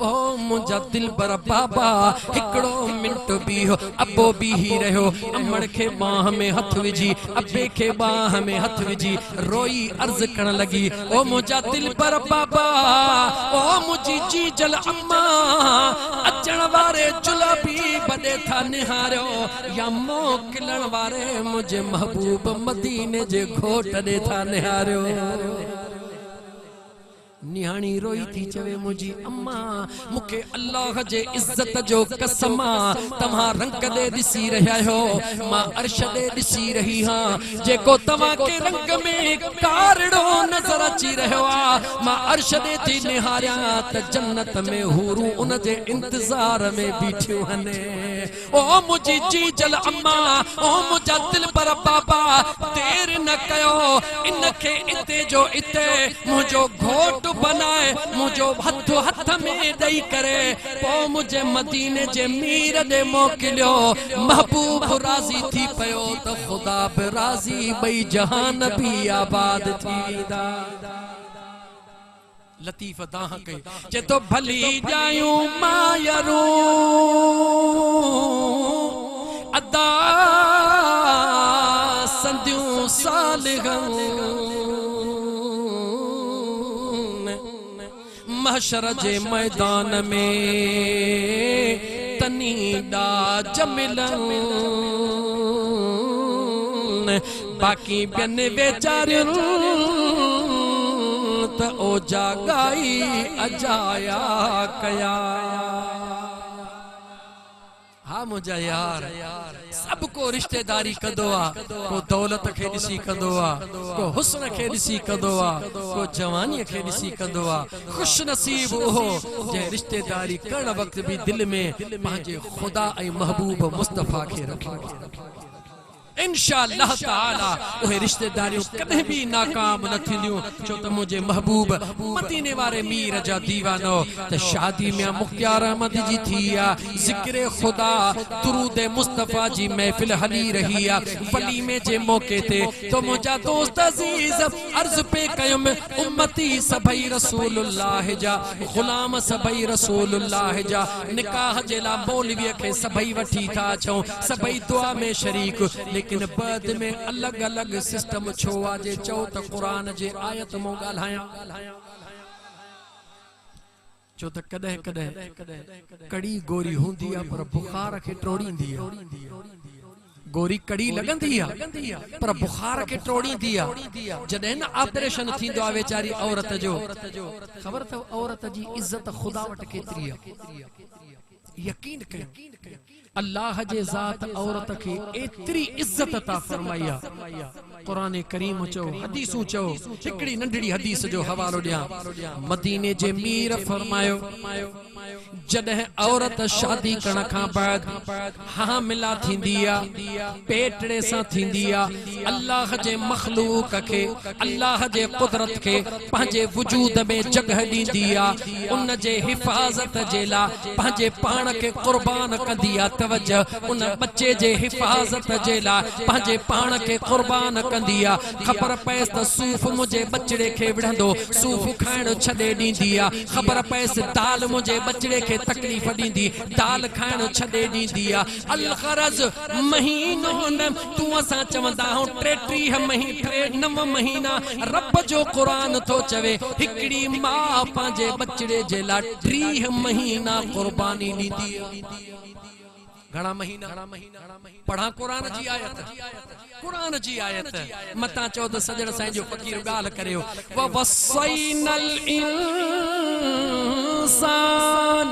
ओ मुंहिंजा दिल पर बाबा हिकड़ो मिंट बीहो अबो बीही रहियो अमड़ खे बाह में हथ विझी अबे खे बाह में हथ विझी रोई अर्ज करण लगी ओ मुंहिंजा दिल पर बाबा ओ मुंहिंजी जी जल अम्मा अचण वारे जुलाबी बदे था निहारियो या मोकिलण वारे मुंहिंजे महबूब मदीने जे घोट दे था निहारियो निहाणी रोई थी चवे मुझी अम्मा मुके अल्लाह जे इज्जत जो कसमा तमा रंग दे दिसी रहा हो मां अर्श दे दिसी रही हां जेको तमा के रंग में कारड़ो नजर अची रहो आ मां अर्श दे थी निहारिया त जन्नत में हूरू उन जे इंतजार में बीठियो हने ओ मुझी जी जल अम्मा ओ मुजा दिल पर बाबा देर न कयो इनके इते जो इते मुझो घोट बनाए मुझो हथो हथ में दई करे पो मुझे मदीने जे मीर दे मोकिलियो महबूब राजी थी पयो तो खुदा बि राजी बई जहान भी आबाद थी दा लतीफ दाह कई जे तो भली जायूं मायरू अदा संदियूं सालिगन महशर जे मैदान में तनीडा जमिलन बाकी बिन बेचारियन त ओ जागाई अजाया कया हाँ मुझा यार सबको रिश्तेदारी कंदो आ को दौलत खे ॾिसी कंदो आ को हुस्न खे ॾिसी कंदो आ को जवानी खे ॾिसी कंदो आ खुश नसीब हो जे रिश्तेदारी करण वक्त भी दिल में पंहिंजे खुदा ऐं महबूब मुस्तफा खे रखे इंशाअल्लाह ताला ओहे रिश्तेदारियों कदे भी नाकाम न थींदियूं छो त मुझे महबूब मदीने वारे मीर जा दीवानो त शादी में मुख्तियार अहमद जी थी आ जिक्र खुदा दुरूद मुस्तफा जी महफिल हली रही आ वलीमे जे मौके ते तो मुझा दोस्त अजीज अर्ज पे कयुम उम्मती सभई रसूलुल्लाह जा गुलाम सभई रसूलुल्लाह जा निकाह जे ला मौलवी के सभई वठी था छो सभई दुआ में शरीक लेकिन बाद में अलग अलग सिस्टम छो आजे चो त कुरान जे आयत मो गालाया चो त कदे कदे कड़ी गोरी हुंदी आ पर बुखार के टोड़ींदी आ गोरी कड़ी लगंदी आ पर बुखार के टोड़ींदी आ जदे न ऑपरेशन थींदो आ बेचारी औरत जो खबर त औरत जी इज्जत खुदा वट केतरी आ यकीन कयो अल्लाह जे ज़ात औरत के एतरी इज्जत ता फरमाया कुरान करीम चो हदीसू चो हिकड़ी नंढड़ी हदीस जो हवालो दिया मदीने जे मीर फरमायो जदे औरत शादी करण का बाद हामिला थींदी आ पेटड़े सा थींदी आ अल्लाह जे मखलूक के अल्लाह जे कुदरत के पंहिंजे वजूद में जगह दींदी आ उन जे हिफाजत जे ला पंहिंजे पान के कुर्बान कंदी आ तवज्जो उन बच्चे जे हिफाजत जे ला पंहिंजे पान के कुर्बान कंदी आ खबर पैस त सूफ मुझे बचड़े के विढ़ंदो सूफ खाइण छॾे ॾींदी आ खबर पैस दाल मुझे बचड़े के तकलीफ दींदी दाल खाइण छॾे ॾींदी आ अल गरज महीनो न तू असां चवंदा हूं 9 महीना रब जो कुरान थो चवे हिकड़ी मां पंहिंजे बचड़े जे लाइ 3 महीना कुर्बानी ॾींदी आ घणा महीना पढ़ा कुरान जी आयत मता चओ त सजण साईं जो फ़कीर ॻाल्हि करियो व वसैनल इंसान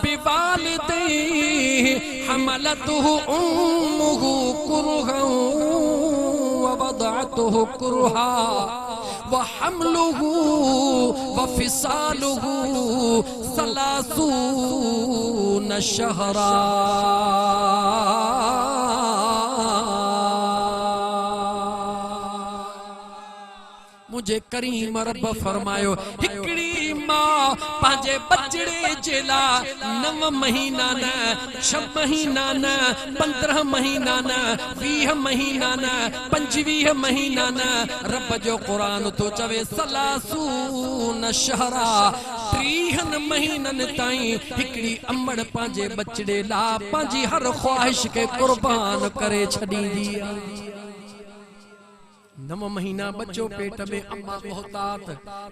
बिवालिदैहि हमलतहु उम्मुहु कुरहन व वदअतहु कुरहा व हमलुहु व फिसालुहु सलासून शहरा। मुझे करीम रब फरमायो हिकड़ी मां पांजे बचड़े जेला 9 महीना न 6 महीना न 15 महीना न 20 महीना न 25 महीना न रब जो कुरान तो चवे सलासून शहरा 30 महीनन ताईं हिकड़ी अम्मड़ पांजे बचड़े ला पांजी हर ख्वाहिश के कुर्बान करे छडींदी। 9 महीना बच्चो पेट में अम्मा मोहतात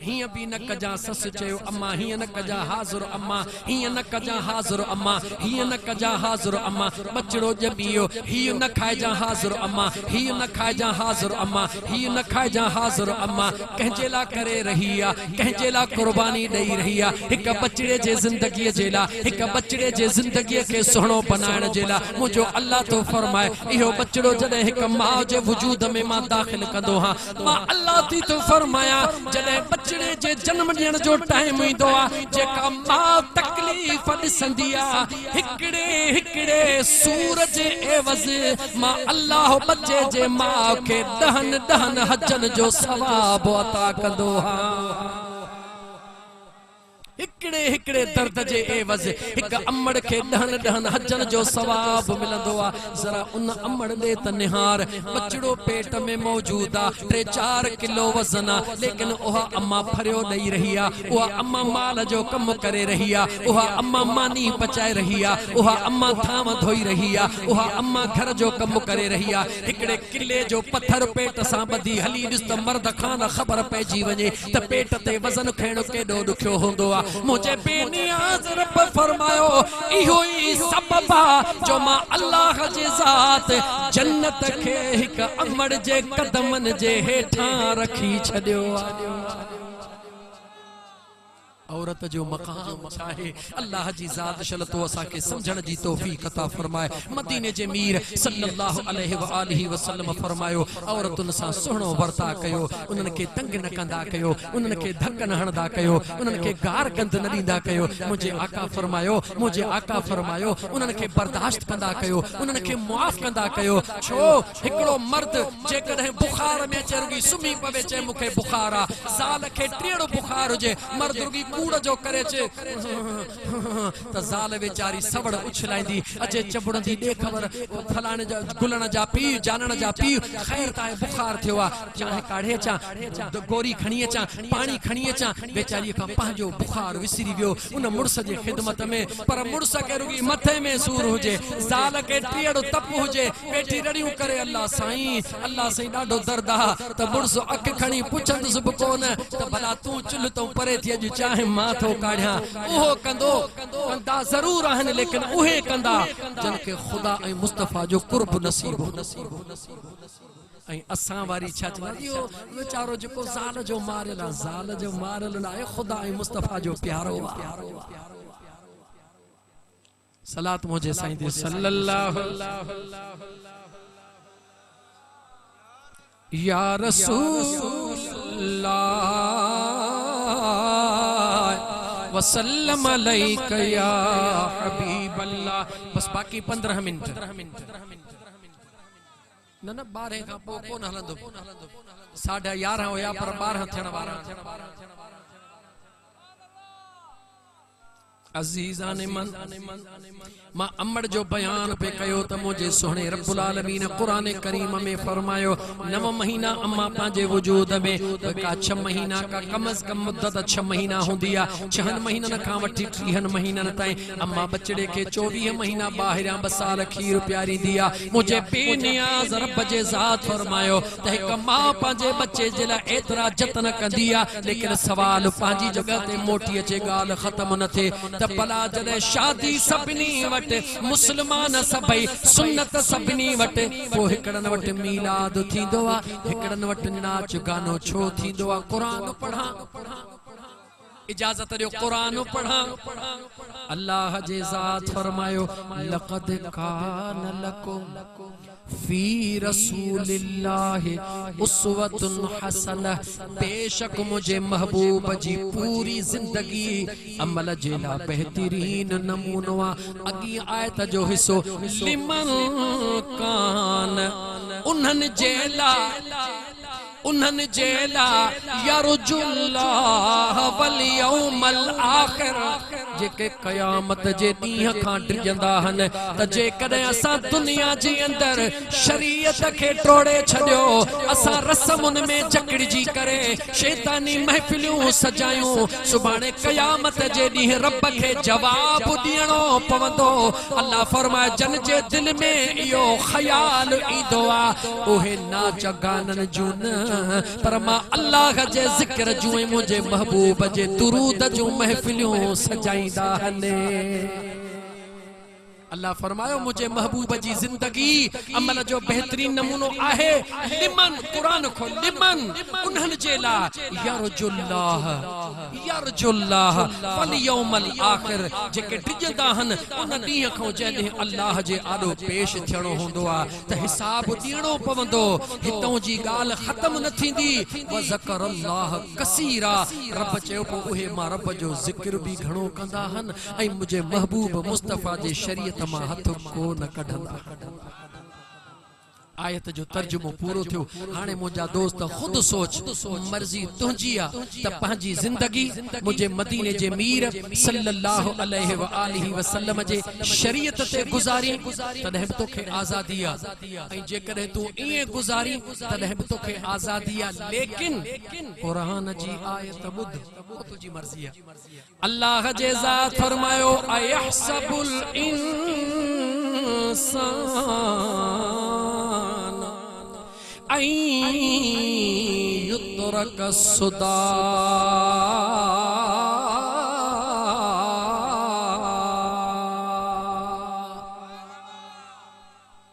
हिय भी न कजा सस चयो अम्मा हिय न कजा हाज़िर अम्मा हिय न कजा हाज़िर अम्मा हिय न कजा हाज़िर अम्मा बचड़ो जबियो हिय न खाइजा हाज़िर अम्मा हिय न खाइजा हाज़िर अम्मा हिय न खाइजा हाज़िर अम्मा कहजे ला करे रही आ कहजे ला कुर्बानी दई रही आ एक बचड़े जे जिंदगी जेला एक बचड़े जे जिंदगी के सुहणो बनाइण जेला मुझो अल्लाह तो फरमाए इहो बचड़ो जदे एक मां जे वजूद में मां दाखिल कंदो हां मां अल्लाह थी तो फरमाया जदे बचड़े जे जन्म ॾियण जो टाइम ईंदो आ जेका मां तकलीफ़ ॾिसंदी आ हिकड़े हिकड़े सूरज एवज़ मां अल्लाह बच्चे जे मां के 10 हजन जो सवाब अता कंदो हां। हिकड़े हिकड़े दर्द जे एवज़ एक अम्मड़ के 10 हजन जो सवाब मिलंदो आ। जरा उन अम्मड़ दे त निहार बचड़ो पेट में मौजूद आ 3-4 किलो वजन आ लेकिन ओहा अम्मा फरियो ॾई रही आ ओहा अम्मा माल जो कम करे रही आ ओहा अम्मा मानी पचाए रही आ ओहा अम्मा थाम धोई रही आ ओहा अम्मा घर जो कम करे रही आ। हिकड़े किले जो पत्थर पेट सां ॿधी हली ॾिस त मर्द खां न ख़बर पइजी वञे त पेट ते वज़न खणणु केॾो ॾुखियो हूंदो आ। मुझे बेनियाज़ रब फरमायो इहो ई सबब आ जो मां अल्लाह जे ज़ात जन्नत के हिक अमड़ जे कदमन जे हेठां रखी छॾियो आ। औरत जो मकाम चाहे अल्लाह जी ज़ात शल तो असा के समझण जी तौफीक अता फरमाए। मदीने जे मीर सल्लल्लाहु अलैहि व आलिहि वसल्लम फरमायो औरतुन सा सुहणो वर्ता कयो उनन के तंग न कंदा कयो उनन के धक न हणदा कयो उनन के गार गंद न दींदा कयो। मुझे आका फरमायो उनन के बर्दाश्त कंदा कयो उनन के मुआफ कंदा कयो। छो हिकड़ो मर्द जे कदे बुखार में चरगी सुमी पवे चे मुखे बुखार आ साल के टेड़ो बुखार जे मर्द रुगी कूड़ जो करे चे त ज़ाल बेचारी सवड़ उछलाईंदी अचे चबड़ंदी दे खबर फलाने जा गुलण जा पी जानण जा पी खैर ताए बुखार थियो आ चाहे काढ़े चा गोरी खणी अचा पानी खणी अचा बेचारी का पंहिंजो बुखार विसरी वियो उन मुड़स जे खिदमत में पर मुड़स के रुगी मथे में सूर हुजे ज़ाल के टीड़ो तप हुजे बेटी रड़ियूं करे अल्लाह साईं ॾाढो दर्द आ त मुड़स अख खणी पुछंदुसि बि कोन त भला तूं चुल्ह तो परे थी अॼु चाहे माथो काढ़िया उहो कंदा जरूर आहिन लेकिन उहे कंदा जन के खुदा ऐं मुस्तफा जो कुर्ब नसीब ऐं असां वारी छा चवंदा इहो वीचारो जेको ज़ाल जो मारियल आहे खुदा ऐं मुस्तफा जो प्यारो आहे। सलात मुझे साईं दे सल्लल्लाहु या रसूलल्लाह वसल्लम अलैका या हबीबल्लाह। बस बाकी 15 मिनट न 12 खां पोइ कोन हलंदो 11:30 हुया पर 12 थियण वारा। अजीज़ान मन मां अम्मड़ जो बयान पे कयो त मुझे सोहणे रब्बुल आलमीन कुरान करीम में फरमायो 9 महीना अम्मा पांजे वजूद में का 6 महीना का कम अज कम मुद्दत 6 महीना हुंदी आ 6 महीनन का वठी 30 महीनन ताईं अम्मा बचड़े के 24 महीना बाहिरा 2 साल खीर प्यारी दिया। मुझे बेनियाज रब जे ज़ात फरमायो त एक मां पांजे बच्चे जे ला एतरा जतन कंदी आ लेकिन सवाल पांजी जगह ते मोटी अचे गाल खत्म न थे त भला जॾहिं शादी सभिनी वटि मुस्लमान सभई सुन्नत सभिनी वटि पोइ हिकिड़नि वटि मीलाद थींदो आहे हिकिड़नि वटि नाच गानो छो थींदो आहे क़ुरान पढ़ा इजाजत ॾियो क़ुरान पढ़ा अल्लाह जे ज़ात फरमायो लक़द कान लकुम फी रसूलिल्लाहि उस्वतुन हसनह बेशक मुझे महबूब जी पूरी जिंदगी अमल जे ला बेहतरीन नमूनो अगी आयत जो हिस्सो लिमन कान उन्हनि जेला यरजुल्लाह वल यौमल आखिर जेके क़यामत जे ॾींहं खां डिॼंदा आहिनि त जेकॾहिं असां दुनिया जे अंदरि शरीयत खे टोड़े छॾियो असां रस्मुनि में जकड़जी करे शैतानी महफ़िलूं सजायूं सुभाणे क़यामत जे ॾींहुं रब खे जवाब ॾियणो पवंदो अल्लाह फरमाए जन जे दिल में इहो ख़याल ईंदो आहे उहे नाच गाननि जूं न पर मां अल्लाह जे ज़िक्र जूं मुझे महबूब जे दुरूद जूं महफ़िलूं सजाईंदा हले अल्लाह फरमायो मुझे महबूब जी जिंदगी अमल जो बेहतरीन नमूनो आहे लिमन क़ुरान खो लिमन उन्हनि जे ला यरजुल्लाह वल यौमल आखिर जेके डिॼंदा आहिनि उन ॾींहं खां जॾहिं अल्लाह जे आॾो पेश थियणो हूंदो आहे त हिसाब ॾियणो पवंदो हितां जी ॻाल्हि ख़तम न थींदी व ज़करल्लाह कसीरा रब चयो पोइ उहे मां रब जो ज़िक्र बि घणो कंदा आहिनि ऐं मुंहिंजे महबूब मुस्तफ़ा जे शरीयत मां हथ को न कढंदा आयत जो तर्जुमो पूरो थियो हाणे मुंहिंजा दोस्त खुद सोच मर्ज़ी तुंहिंजी आहे त पंहिंजी ज़िंदगी मुंहिंजे मदीने जे मीर सल्लल्लाहु अलैहि व आलिहि वसल्लम जे शरीयत ते गुज़ारी तॾहिं बि तोखे आज़ादी आहे ऐं जेकॾहिं तूं ईअं गुज़ारी तॾहिं बि तोखे आज़ादी आहे लेकिन क़ुरान जी आयत ॿुध तुंहिंजी मर्ज़ी आहे अल्लाह जे ज़ात फरमायो अयहसबुल इंसान ऐं युतरक सुदा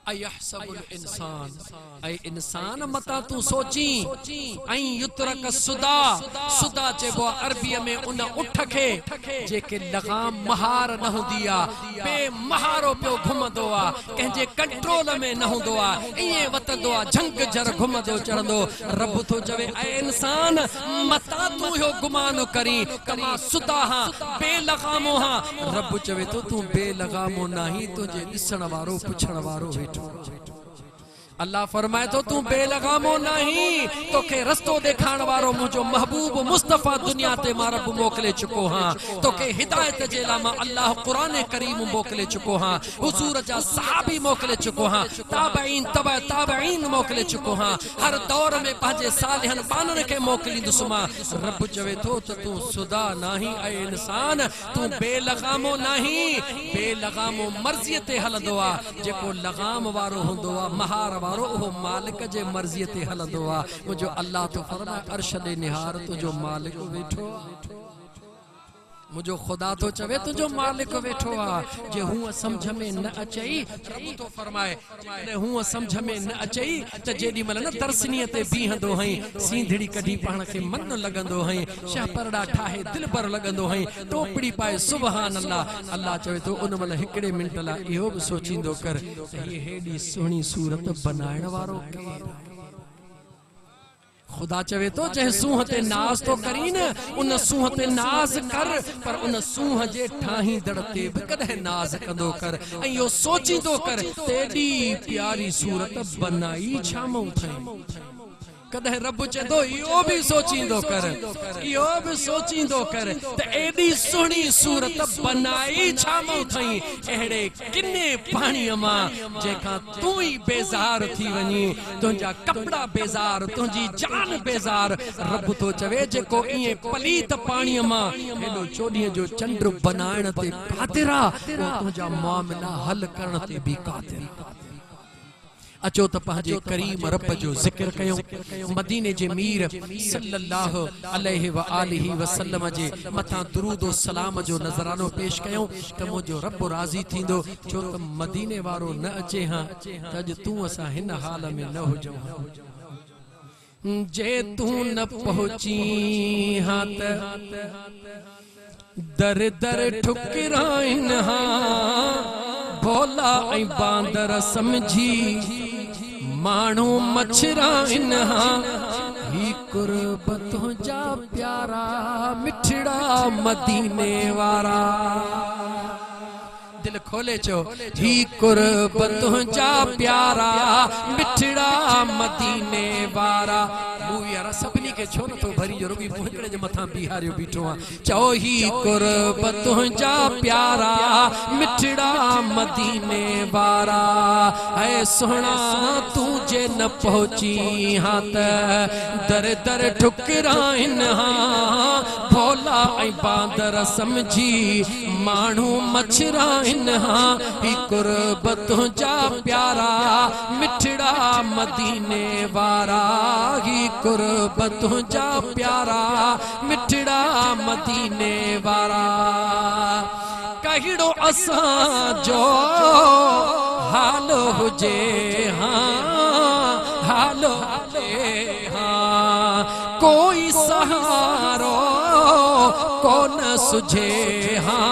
अयहसबुल इंसान ऐ इंसान मता तू सोची ऐं युतरक सुदा सुदा चइबो आहे अरबीअ में उन उठ खे जेके लगाम महार न हूंदी आहे बे महारो पियो घुमंदो आहे कंहिंजे कंट्रोल में न हूंदो आहे ईअं वतंदो आहे झंग जर घुमंदो चढ़ंदो रब थो चवे ऐ इंसान मता तू इहो गुमान करी कमा सुदा हां बेलगामो हां रब चवे तो तू बेलगामो नाही तुंहिंजे ॾिसण वारो पुछण वारो वेठो अल्लाह फरमाए तो तू बेलगामो नहीं तोखे रस्तो देखाण वारो मुझो महबूब मुस्तफा दुनिया ते मां रब मोकले चुको हां तोखे हिदायत जे ला मां अल्लाह कुरान करीम मोकले चुको हां हुजूर जा सहाबी मोकले चुको हां ताबईन तबा ताबईन मोकले चुको हां हर दौर में पंहिंजे सालिहन बानन खे मोकलींदुसि मां रब चवे तो त तू सुदा नहीं ऐ इंसान तू बेलगामो नहीं बेलगामो मर्ज़ी ते हलंदो आ जेको लगाम वारो हुंदो आ महार वो मालिक जे मर्ज़ी ते हलंदो आ मुझो अल्लाह तो फरमाए अर्श दे निहार तुझो मालिक वेठो मुझो खुदा तो चवे तुझो मालिक वेठो आ जे हूं समझ में न अचई रब तो फरमाए ने हूं समझ में न अचई त जेडी मल न तरसनीअ ते बीहंदो हई सींधड़ी कढी पाण खे मन लगंदो हई शाहपरड़ा ठाहे दिल पर लगंदो हई टोपड़ी पाए सुभान अल्लाह अल्लाह चवे तो उन मल हिकड़े मिनट ला इहो भी सोचींदो कर ये हेडी सोहणी सूरत बनाइण वारो केर खुदा चवे तो जंहिं सूंह ते नाज़ तो करी न उन सूंह ते नाज़ कर पर उन सूंह जे ठाहींदड़ ते बि कॾहिं नाज़ कंदो कर ऐं इहो सोचींदो कर तेॾी प्यारी सूरत बनाई छा मूं अथई कदे रब चंदो इहो भी सोचींदो कर इहो भी सोचींदो कर त एडी सोहणी सूरत बनाई छा मूं थई एड़े किने पाणीअ मां जेका तू ही बेजार थी वनी तुंजा कपड़ा बेजार तुंजी जान बेजार रब तो चवे जेको इए पलीत पाणीअ मां एडो चोडीअ जो चंड बनाइण ते कातिरा तुंजा मामला हल करण ते भी कातिरा अचो त पंहिंजे करीम रब जो ज़िक्र कयो मदीने जे मीर सल्लल्लाहु अलैहि व आलिहि वसल्लम जे मथा दुरूद व सलाम जो नज़रानो पेश कयो त मुंहिंजो रब राज़ी थींदो छो त मदीने वारो न अचे हां त अॼु तूं असां हिन हाल में न हुजूं जे तूं न पहुची हां त दर दर ठुकराइन हां भोला ऐं बांदर समझी माण्हू मछराइन हां ही कुर्बतों जा प्यारा मिठड़ा मदीने वारा दिल खोले चो ही कुर्बतों जा प्यारा मिठड़ा मदीने वारा मुंह यार सभिनी के छो न तो भरी जो रुगी मुंह हिकड़े जे मथा बिहारियो बीठो आ चओ ही कुर्बतों जा प्यारा मिठड़ा मदीने वारा ऐ सोहणा तू जे न पहुंची हां त दर दर ठुकराइन हां भोला ऐं बांदर समझी माण्हू मछराइन हां ही कुर्बतों जा प्यारा मिठड़ा मदीने वारा ही कुर्बतों जा प्यारा मिठड़ा मदीने वारा कहिड़ो असां जो हाल हुजे हां हाल हुजे हां कोई सहारो कौन सुझे हां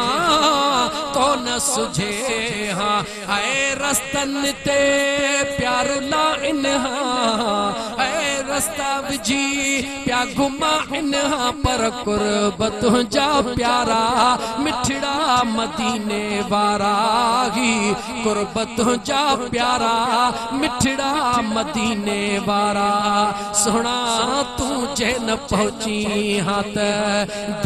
कौन सुझे हां आए रस्तन ते प्यार लाइन हां आए रस्ता विझी प्या घुमा इन हां पर कुर्बतों जा प्यारा मिठड़ा मदीने वारा ही कुर्बतों जा प्यारा मिठड़ा मदीने वारा सोहणा तू जे न पहुंची हां त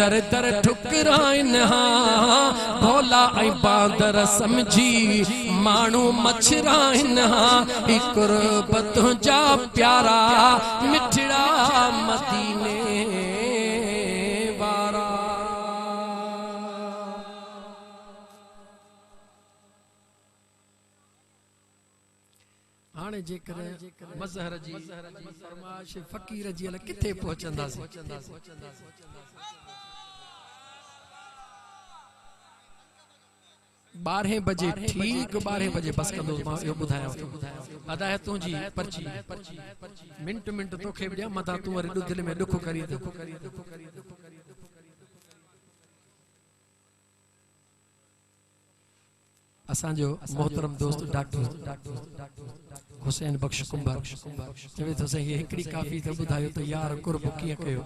दर दर ठुकराइन हां भोला ऐं बांदर समझी माण्हू मछराइन हां ही कुर्बतों जा प्यारा मिठड़ा मदीने वारा हाणे जेकर मज़हर जी फरमाइश फ़कीर जी अल किथे पहुचंदासीं 12 बजे ठीक 12 बजे बस कंदो मां यो बुधाया हदायतों जी पर्ची मिनट मिनट तोखे ॿिया मथा तूं वरी दिल में दुख करी असांजो मोहतरम दोस्त डॉक्टर हुसैन बख्श कुंभर चवे तो सही हिकड़ी काफी तो बुधायो तो यार कुर्ब किया कयो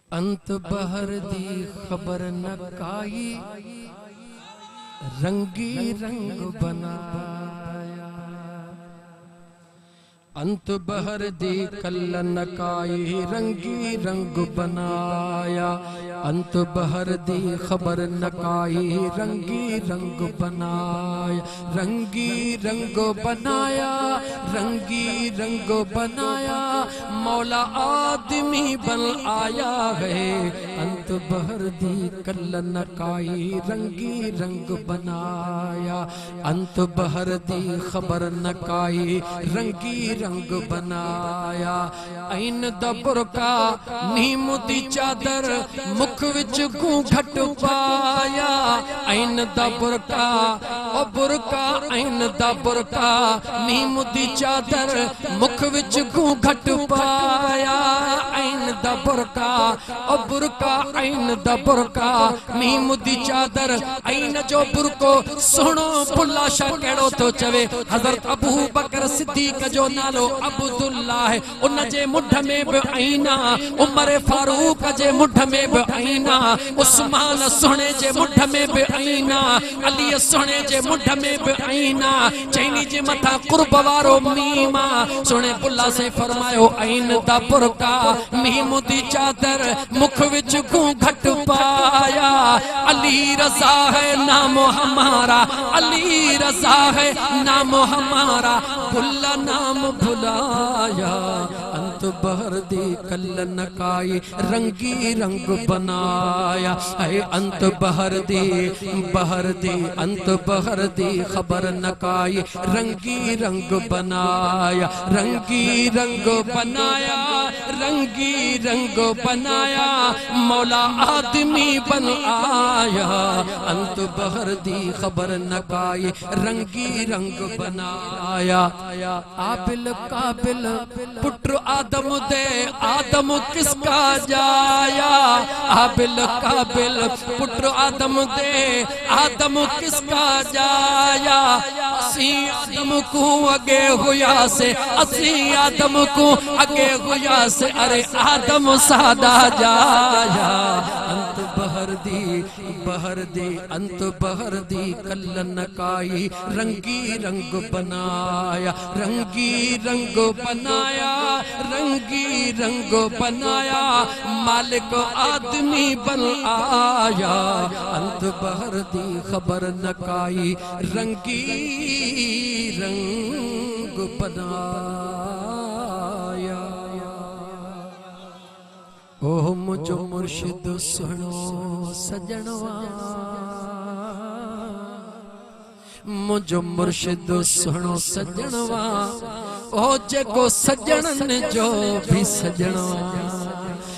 अंत बहर दी खबर न काई रंगी रंग बनाया अंत बहर दी कल न काई रंगी रंग बनाया अंत बहर दी खबर न काई रंगी रंग बनाया रंगी रंग बनाया रंगी रंग बनाया मौला आदमी बन आया है अंत बहर दी कल न काई रंगी रंग बनाया अंत बहर दी खबर न काई रंगी रंग बनाया ऐन दबर का नीम दी चादर मुख विच घूंघट पाया ऐन दबर का ओ बुरका ऐन दबर का नीम दी चादर मुख विच घूंघट पाया ऐन दबर का ओ बुरका ऐन दबर का नीम दी चादर ऐन जो बुरको सुनो पुल्ला शाह केड़ो तो चवे हजरत अबू बकर सिद्दीक जो नालो अब्दुल्ला है उन जे मुठ में भी आईना उमर फारूक जे मुठ में भी आईना उस्मान सोने जे मुठ में भी आईना अली सोने जे मुठ में भी आईना चैनी जे मथा कुर्ब वारो मीमा सोने पुल्ला से फरमायो ऐन दा बुरका मीम दी चादर मुख विच घूंघट पाया अली रजा है नाम हमारा अली रजा है नाम हमारा भुल्ला नाम भुलाया अंत बहर दी कल्लन काई रंगी रंग बनाया है अंत बहर दी अंत बहर दी खबर नकाई रंगी रंग बनाया रंगी रंग बनाया रंगी रंग बनाया मौला आदमी बन आया अंत बहर दी खबर नकाई रंगी रंग बनाया आबिल काबिल पुत्र आदम दे आदम किसका जाया आबिल काबिल पुत्र आदम दे आदम किसका जाया असी आदम को अगे हुआ से असी आदम को अगे हुआ से अरे आदम सादा जाया अंत बहर दी अंत बहर दी कल्लन काई रंगी रंग बनाया रंगी रंग बनाया रंगी रंग बनाया मालिक आदमी बन आया अंत बहर दी खबर नकाई रंगी रंग बनाया ओह मुझो मुर्शिद सुनो सजनवा मुझो मुर्शिद सुनो सजनवा ओ जेको सजनन जो भी सजनवा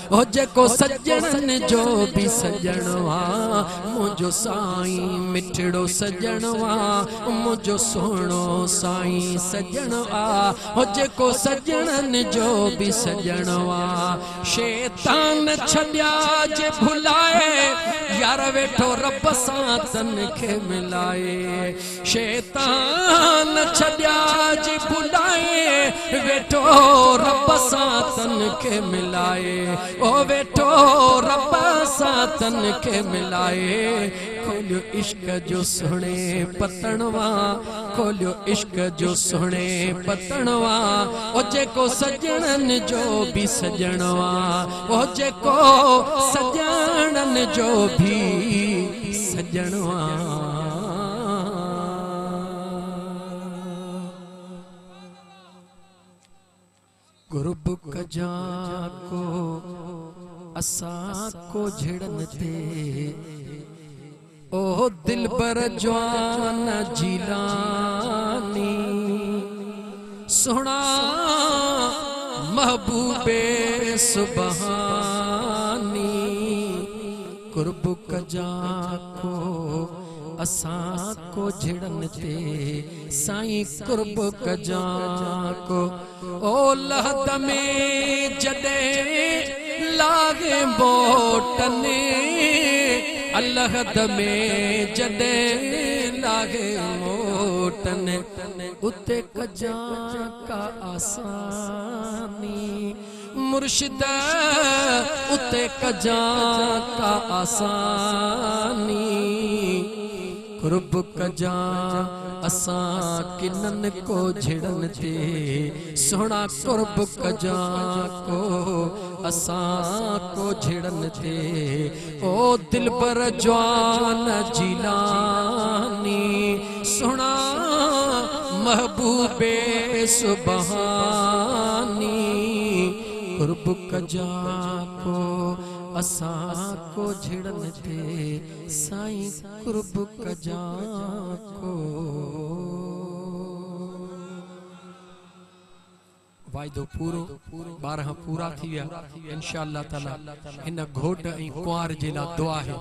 ओ जेको सजनन जो भी सजनवा मुझो साईं मिठड़ो सजनवा मुझो सोनो साईं सजनवा ओ जेको सजनन जो भी सजनवा शैतान छड्या जे भुलाए यार वेठो रब सां तन खे मिलाए शैतान छड्या जे भुलाए वेठो रब सां तन खे मिलाए ओ वेठो रब सां तन खे मिलाए खोलियो इश्क जो सुने पतनवा खोलियो इश्क जो सुने पतनवा ओ जेको सजनन जो भी सजनवा ओ जेको सजनन जो भी सजनवा गुरब कजा को असा को झड़न दे ओ दिल पर जवान जिलानी सोना महबूबे सुबहानी गुरब कजा को असा को झड़न ते साईं कुर्ब कजा को ओ लहद में जदे लागे बोटने अलहद में जदे लागे मोटने उते कजा का आसानी मुर्शिद उते कजा का आसानी कुर्ब कजा असा किनन को झड़न ते सोना कुर्ब कजा को असा को झड़न ते ओ दिल पर जवान जिलानी सोना महबूबे सुबहानी कुर्ब कजा को असा को झड़न ते साईं कुर्ब कजा को वायदो पूरो 12 पूरा थी विया इंशाअल्लाह ताला इन घोट ऐं कुंवार जे लाइ दुआ है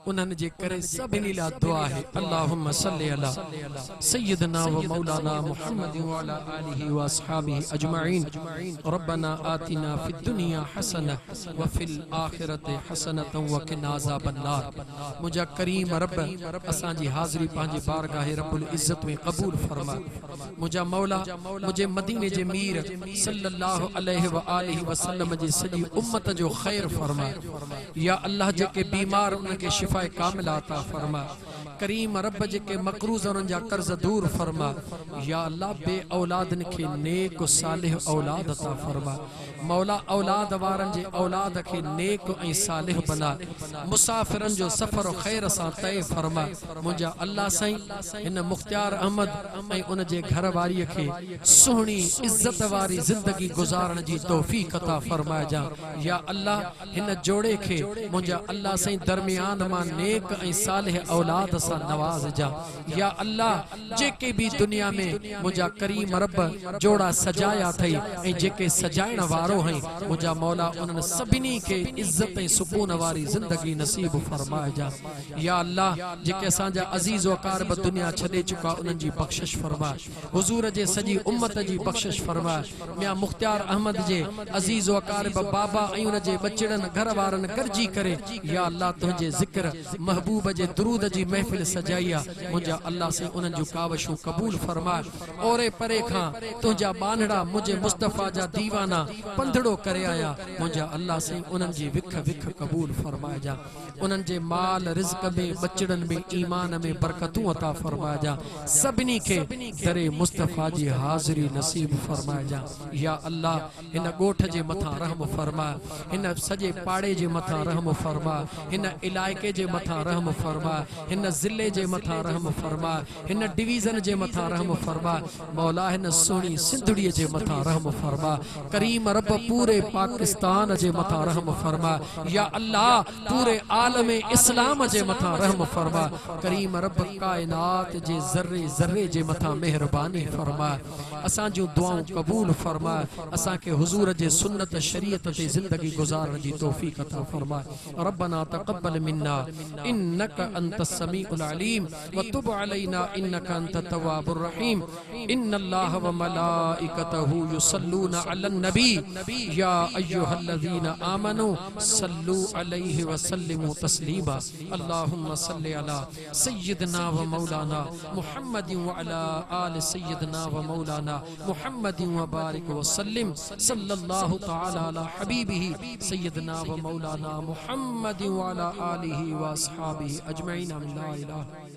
उन्हनि जे करे सभिनी लाइ दुआ है अल्लाहुम्मा सल्ली अला सय्यदना व मौलाना मुहम्मद व अला आलिहि व अस्हाबिहि अजमईन रब्बना आतिना फिद दुनिया हसना व फिल आखिरति हसनतन व किना अज़ाबन्नार मुझा करीम रब असां जी हाज़िरी पंहिंजी बारगाह रब्बुल इज़्ज़त में क़बूल फरमा मुझा मौला मुझे मदीने जे मीर सल्लल्लाहु अलैहि व आलिहि वसल्लम जी सजी उम्मत जो खैर फरमा या अल्लाह जेके बीमार उनके शिफाए कामिला अता फरमा करीम रब जेके मकरूज़ उन जा कर्ज दूर फरमा। या अल्लाह बे औलादन के नेक सालिह औलाद अता फरमा। मौला औलाद वारन जे औलाद के नेक ऐं सालिह बना। मुसाफिरन जो सफ़र खैर सां तय फरमा। मुंहिंजा अल्लाह साईं इन मुख्तियार अहमद ऐं उन जे घर वारीअ खे सुहिणी इज़्ज़त वारी ज़िंदगी गुज़ारण जी तौफ़ीक़ अता फरमाइजा। या अल्लाह हिन जोड़े खे मुंहिंजा अल्लाह साईं दरमियान मां नेक ऐं सालिह औलाद सां नवाज़जा। या अल्लाह जेके भी दुनिया में मुंहिंजा करीम रब जोड़ा सजाया थई ऐं जेके सजाइण वारो है मुंहिंजा मौला उन्हनि सभिनी खे इज़्ज़त ऐं सुकून वारी ज़िंदगी नसीब फरमाइजा। या अल्लाह जेके असांजा अज़ीज़ वक़ारिब दुनिया छॾे चुका उन्हनि जी बख़्शिश फरमा। हुज़ूर जे सॼी उम्मत जी बख़्शिश फरमा। मियां मुख्तियार अहमद जे अज़ीज़ वक़ारिब बाबा ऐं उन जे बचड़नि घर वारनि गॾिजी करे या अल्लाह तुंहिंजे ज़िक्र महबूब जे दुरूद जी महफ़िल सजाई आहे। मुंहिंजा अल्लाह से उन्हनि जूं कावशूं क़बूल फरमा। ओरे परे खां तुंहिंजा बानड़ा मुंहिंजे मुस्तफ़ा जा दीवाना पंधड़ो करे आया। मुंहिंजा अल्लाह से उन्हनि जी विख विख क़बूल फरमाइजा। उन्हनि जे माल रिज़्क़ में बचड़नि में ईमान में बरकतूं अता फरमाइजा। सभिनी खे दरे मुस्तफ़ा जी हाज़िरी नसीब फरमाइजा। या अल्लाह हिन ॻोठ जे मथां रहम फरमा। हिन सॼे पाड़े जे मथां रहम फरमा। हिन इलाइक़े जे मथां रहम फरमा। हिन ज़िले जे मथां रहम फरमा। हिन डिवीज़न जे मथां रहम फरमा। मौला हिन सुहिणी सिंधड़ीअ जे मथां रहम फरमा। करीम रब पूरे पाकिस्तान जे मथां रहम फरमा। या अल्लाह पूरे आलम इस्लाम जे मथां रहम फरमा। करीम रब कायनात जे ज़र्रे ज़र्रे जे मथां मेहरबानी फरमा। असां जूं दुआऊं क़बूल फरमा। असां के हुज़ूर जे सुन्नत शरीयत ते ज़िंदगी गुज़ारण जी तौफ़ीक़ अता फरमा। रब्बना तक़ब्बल मिन्ना इन्नका अंतस समीउल अलीम व तुब अलैना इन्नका अंतत तव्वाबुर रहीम। इन्नल्लाह व मलाइकतहु युसल्लूना अलन नबी या अय्युहल्लज़ीना आमनू सल्लू अलैहि व सल्लिमू तस्लीमा। अल्लाहुम्मा सल्लि अला सय्यिदना व मौलाना मुहम्मदिन व अला आलि सय्यिदना व मौलाना मुहम्मदिन व बारिक व सल्लिम सल्लल्लाहु तआला अला हबीबिही सय्यिदना व मौलाना मुहम्मदिन व अला आलिहि व अस्हाबिही अजमईन। ला इलाहा